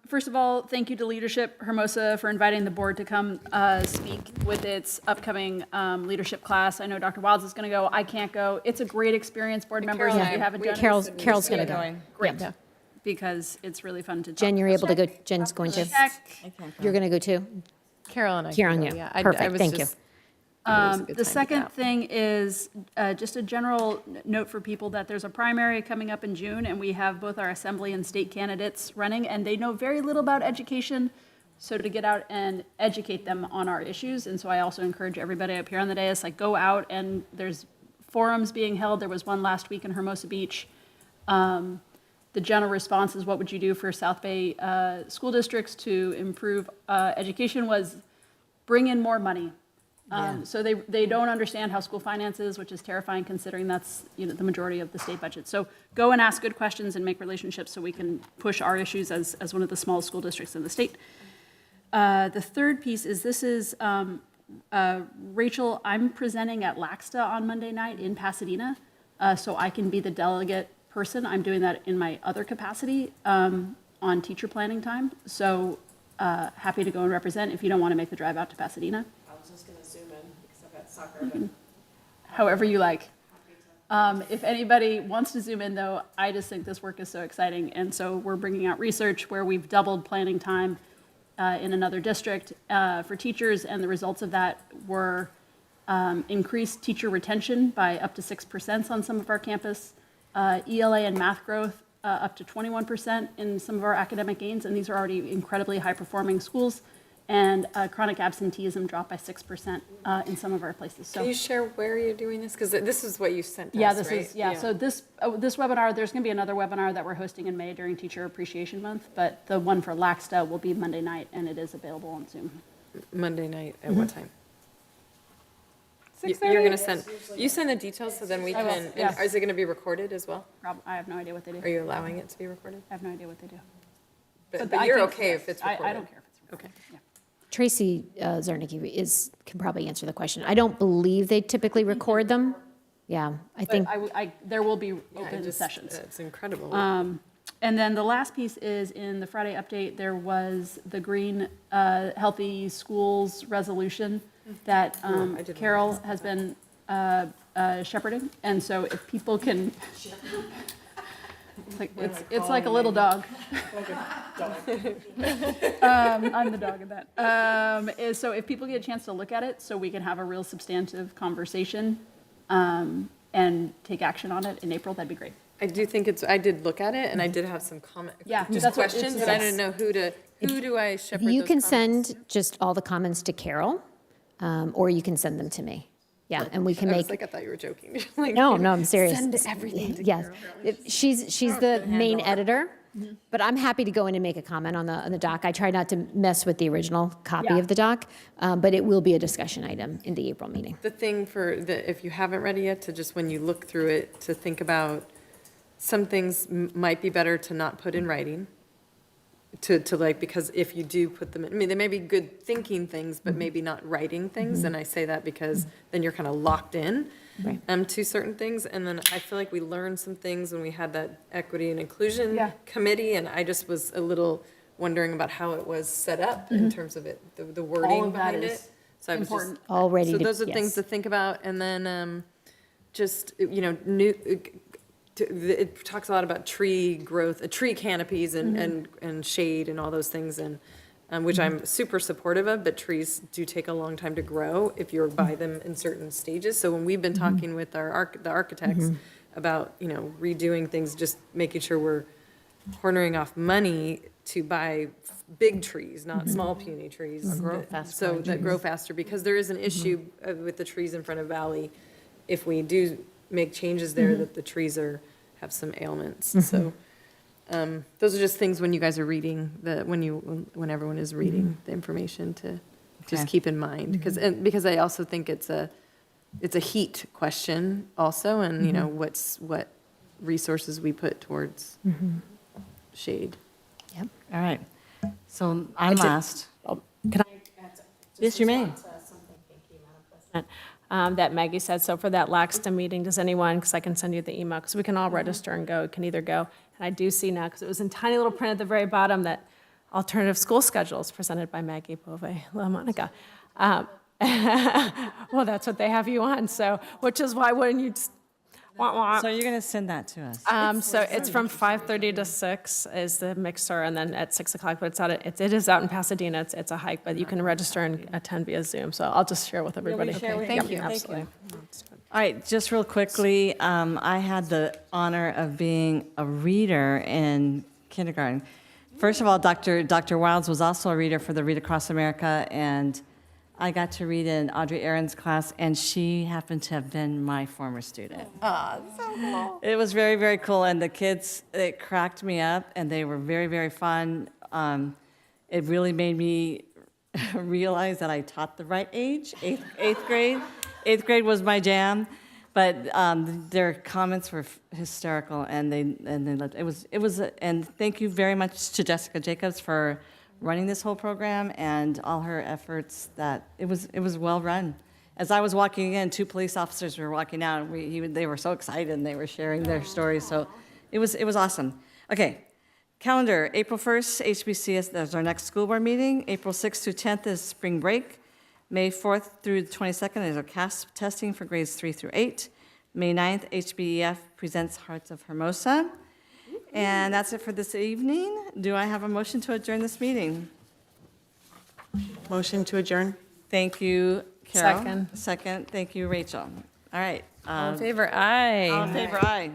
First of all, thank you to leadership, Hermosa, for inviting the board to come speak with its upcoming leadership class. I know Dr. Wilds is going to go. I can't go. It's a great experience, board members, if you haven't done it. Carol's going to go. Great, Yeah. because it's really fun to talk. Jen, you're able to go. Jen's going to. You're going to go too. Carol and I. Karen, can yeah. go, yeah. Perfect. Thank you. The second thing is just a general note for people that there's a primary coming up in June, and we have both our assembly and state candidates running, and they know very little about education. So to get out and educate them on our issues, and so I also encourage everybody up here on the dais, like, go out, and there's forums being held. There was one last week in Hermosa Beach. The general response is, what would you do for South Bay school districts to improve education, was bring in more money. So they don't understand how school finance is, which is terrifying considering that's the majority of the state budget. So go and ask good questions and make relationships so we can push our issues as one of the smallest school districts in the state. The third piece is Rachel, I'm presenting at LACSTA on Monday night in Pasadena, so I can be the delegate person. I'm doing that in my other capacity on teacher planning time. So happy to go and represent if you don't want to make the drive out to Pasadena. I was just going to zoom in because I've got soccer. However you like. If anybody wants to zoom in, though, I just think this work is so exciting. And so we're bringing out research where we've doubled planning time in another district for teachers. And the results of that were increased teacher retention by up to 6% on some of our campus, ELA and math growth up to 21% in some of our academic gains. And these are already incredibly high-performing schools. And chronic absenteeism dropped by 6% in some of our places. So, can you share where you're doing this? Because this is what you sent us, yeah, this right? is, yeah. So this webinar, there's going to be another webinar that we're hosting in May during Teacher Appreciation Month, but the one for LACSTA will be Monday night, and it is available on Zoom. Monday night at what time? You're going to send the details so then we I will, can, yes. and is it going to be recorded as well? I have no idea what they do. Are you allowing it to be recorded? I have no idea what they do. But I you're think- okay if it's recorded? I don't care if it's recorded. Okay. Yeah. Tracy Zernicki can probably answer the question. I don't believe they typically record them. Yeah, I think. But there will be open sessions. It's incredible. And then the last piece is in the Friday update, there was the Green Healthy Schools resolution that Carol has been shepherding. And so if people can, it's like a little dog. I'm the dog of that. So if people get a chance to look at it, so we can have a real substantive conversation and take action on it in April, that'd be great. I do think I did look at it and I did have some comment, Yeah, just that's what questions, it's- and I didn't know who do I shepherd You those can comments? send just all the comments to Carol, or you can send them to me. Yeah, and we can I make. was like, I thought you were joking. Like, No, I'm serious. Send everything to Yes, Carol. she's the main editor, but I'm happy to go in and make a comment on the doc. I try not to mess with the original copy Yeah. of the doc, but it will be a discussion item in the April meeting. The thing if you haven't read it yet, to just when you look through it, to think about some things might be better to not put in writing. Because if you do put them in, I mean, they may be good thinking things, but maybe not writing things. And I say that because then you're kind of locked in to certain things. And then I feel like we learned some things when we had that equity and inclusion committee. And I just was a little wondering about how it was set up in terms of the wording All of that behind is it. So I was important. just, All ready so to- those are things yes. to think about. And then just, it talks a lot about tree growth, tree canopies and shade and all those things, and which I'm super supportive of, but trees do take a long time to grow if you're by them in certain stages. So when we've been talking with the architects about, redoing things, just making sure we're cornering off money to buy big trees, not small puny trees. That grow faster, because there is an issue with the trees in front of Valley. If we do make changes there, that the trees have some ailments. So those are just things when you guys are reading, when everyone is reading the information, to just keep in mind. Because I also think it's a heat question also, and what resources we put towards shade. Yep. All right. So I'm last. Can I add Yes, you may. That Maggie said, so for that LACSTA meeting, does anyone, because I can send you the email, because we can all register and go, can either go. And I do see now, because it was in tiny little print at the very bottom, that alternative school schedules presented by Maggie Bove La Monica. Well, that's what they have you on, so, which is why wouldn't you just, wah, wah. So you're going to send that to us? So it's from 5:30 to 6 is the mixer, and then at 6 o'clock, but it's out, it is out in Pasadena. It's a hike, but you can register and attend via Zoom, so I'll just share with everybody. Thank you. Absolutely. All right, just real quickly, I had the honor of being a reader in kindergarten. First of all, Dr. Wilds was also a reader for the Read Across America, and I got to read in Audrey Aaron's class, and she happened to have been my former student. Oh, so cool. It was very, very cool, and the kids, it cracked me up, and they were very, very fun. It really made me realize that I taught the right age, eighth grade. Eighth grade was my jam, but their comments were hysterical, and they loved it. And thank you very much to Jessica Jacobs for running this whole program and all her efforts. That it was well run. As I was walking in, 2 police officers were walking out, and they were so excited, and they were sharing their stories. So it was awesome. Okay, calendar: April 1st, HBCS. There's our next school board meeting. April 6th through 10th is spring break. May 4th through the 22nd is our CASP testing for grades 3 through 8. May 9th, HBEF presents Hearts of Hermosa. And that's it for this evening. Do I have a motion to adjourn this meeting? Motion to adjourn? Thank you, Carol. Second. Second. Thank you, Rachel. All right. All in favor, aye. All in favor, aye.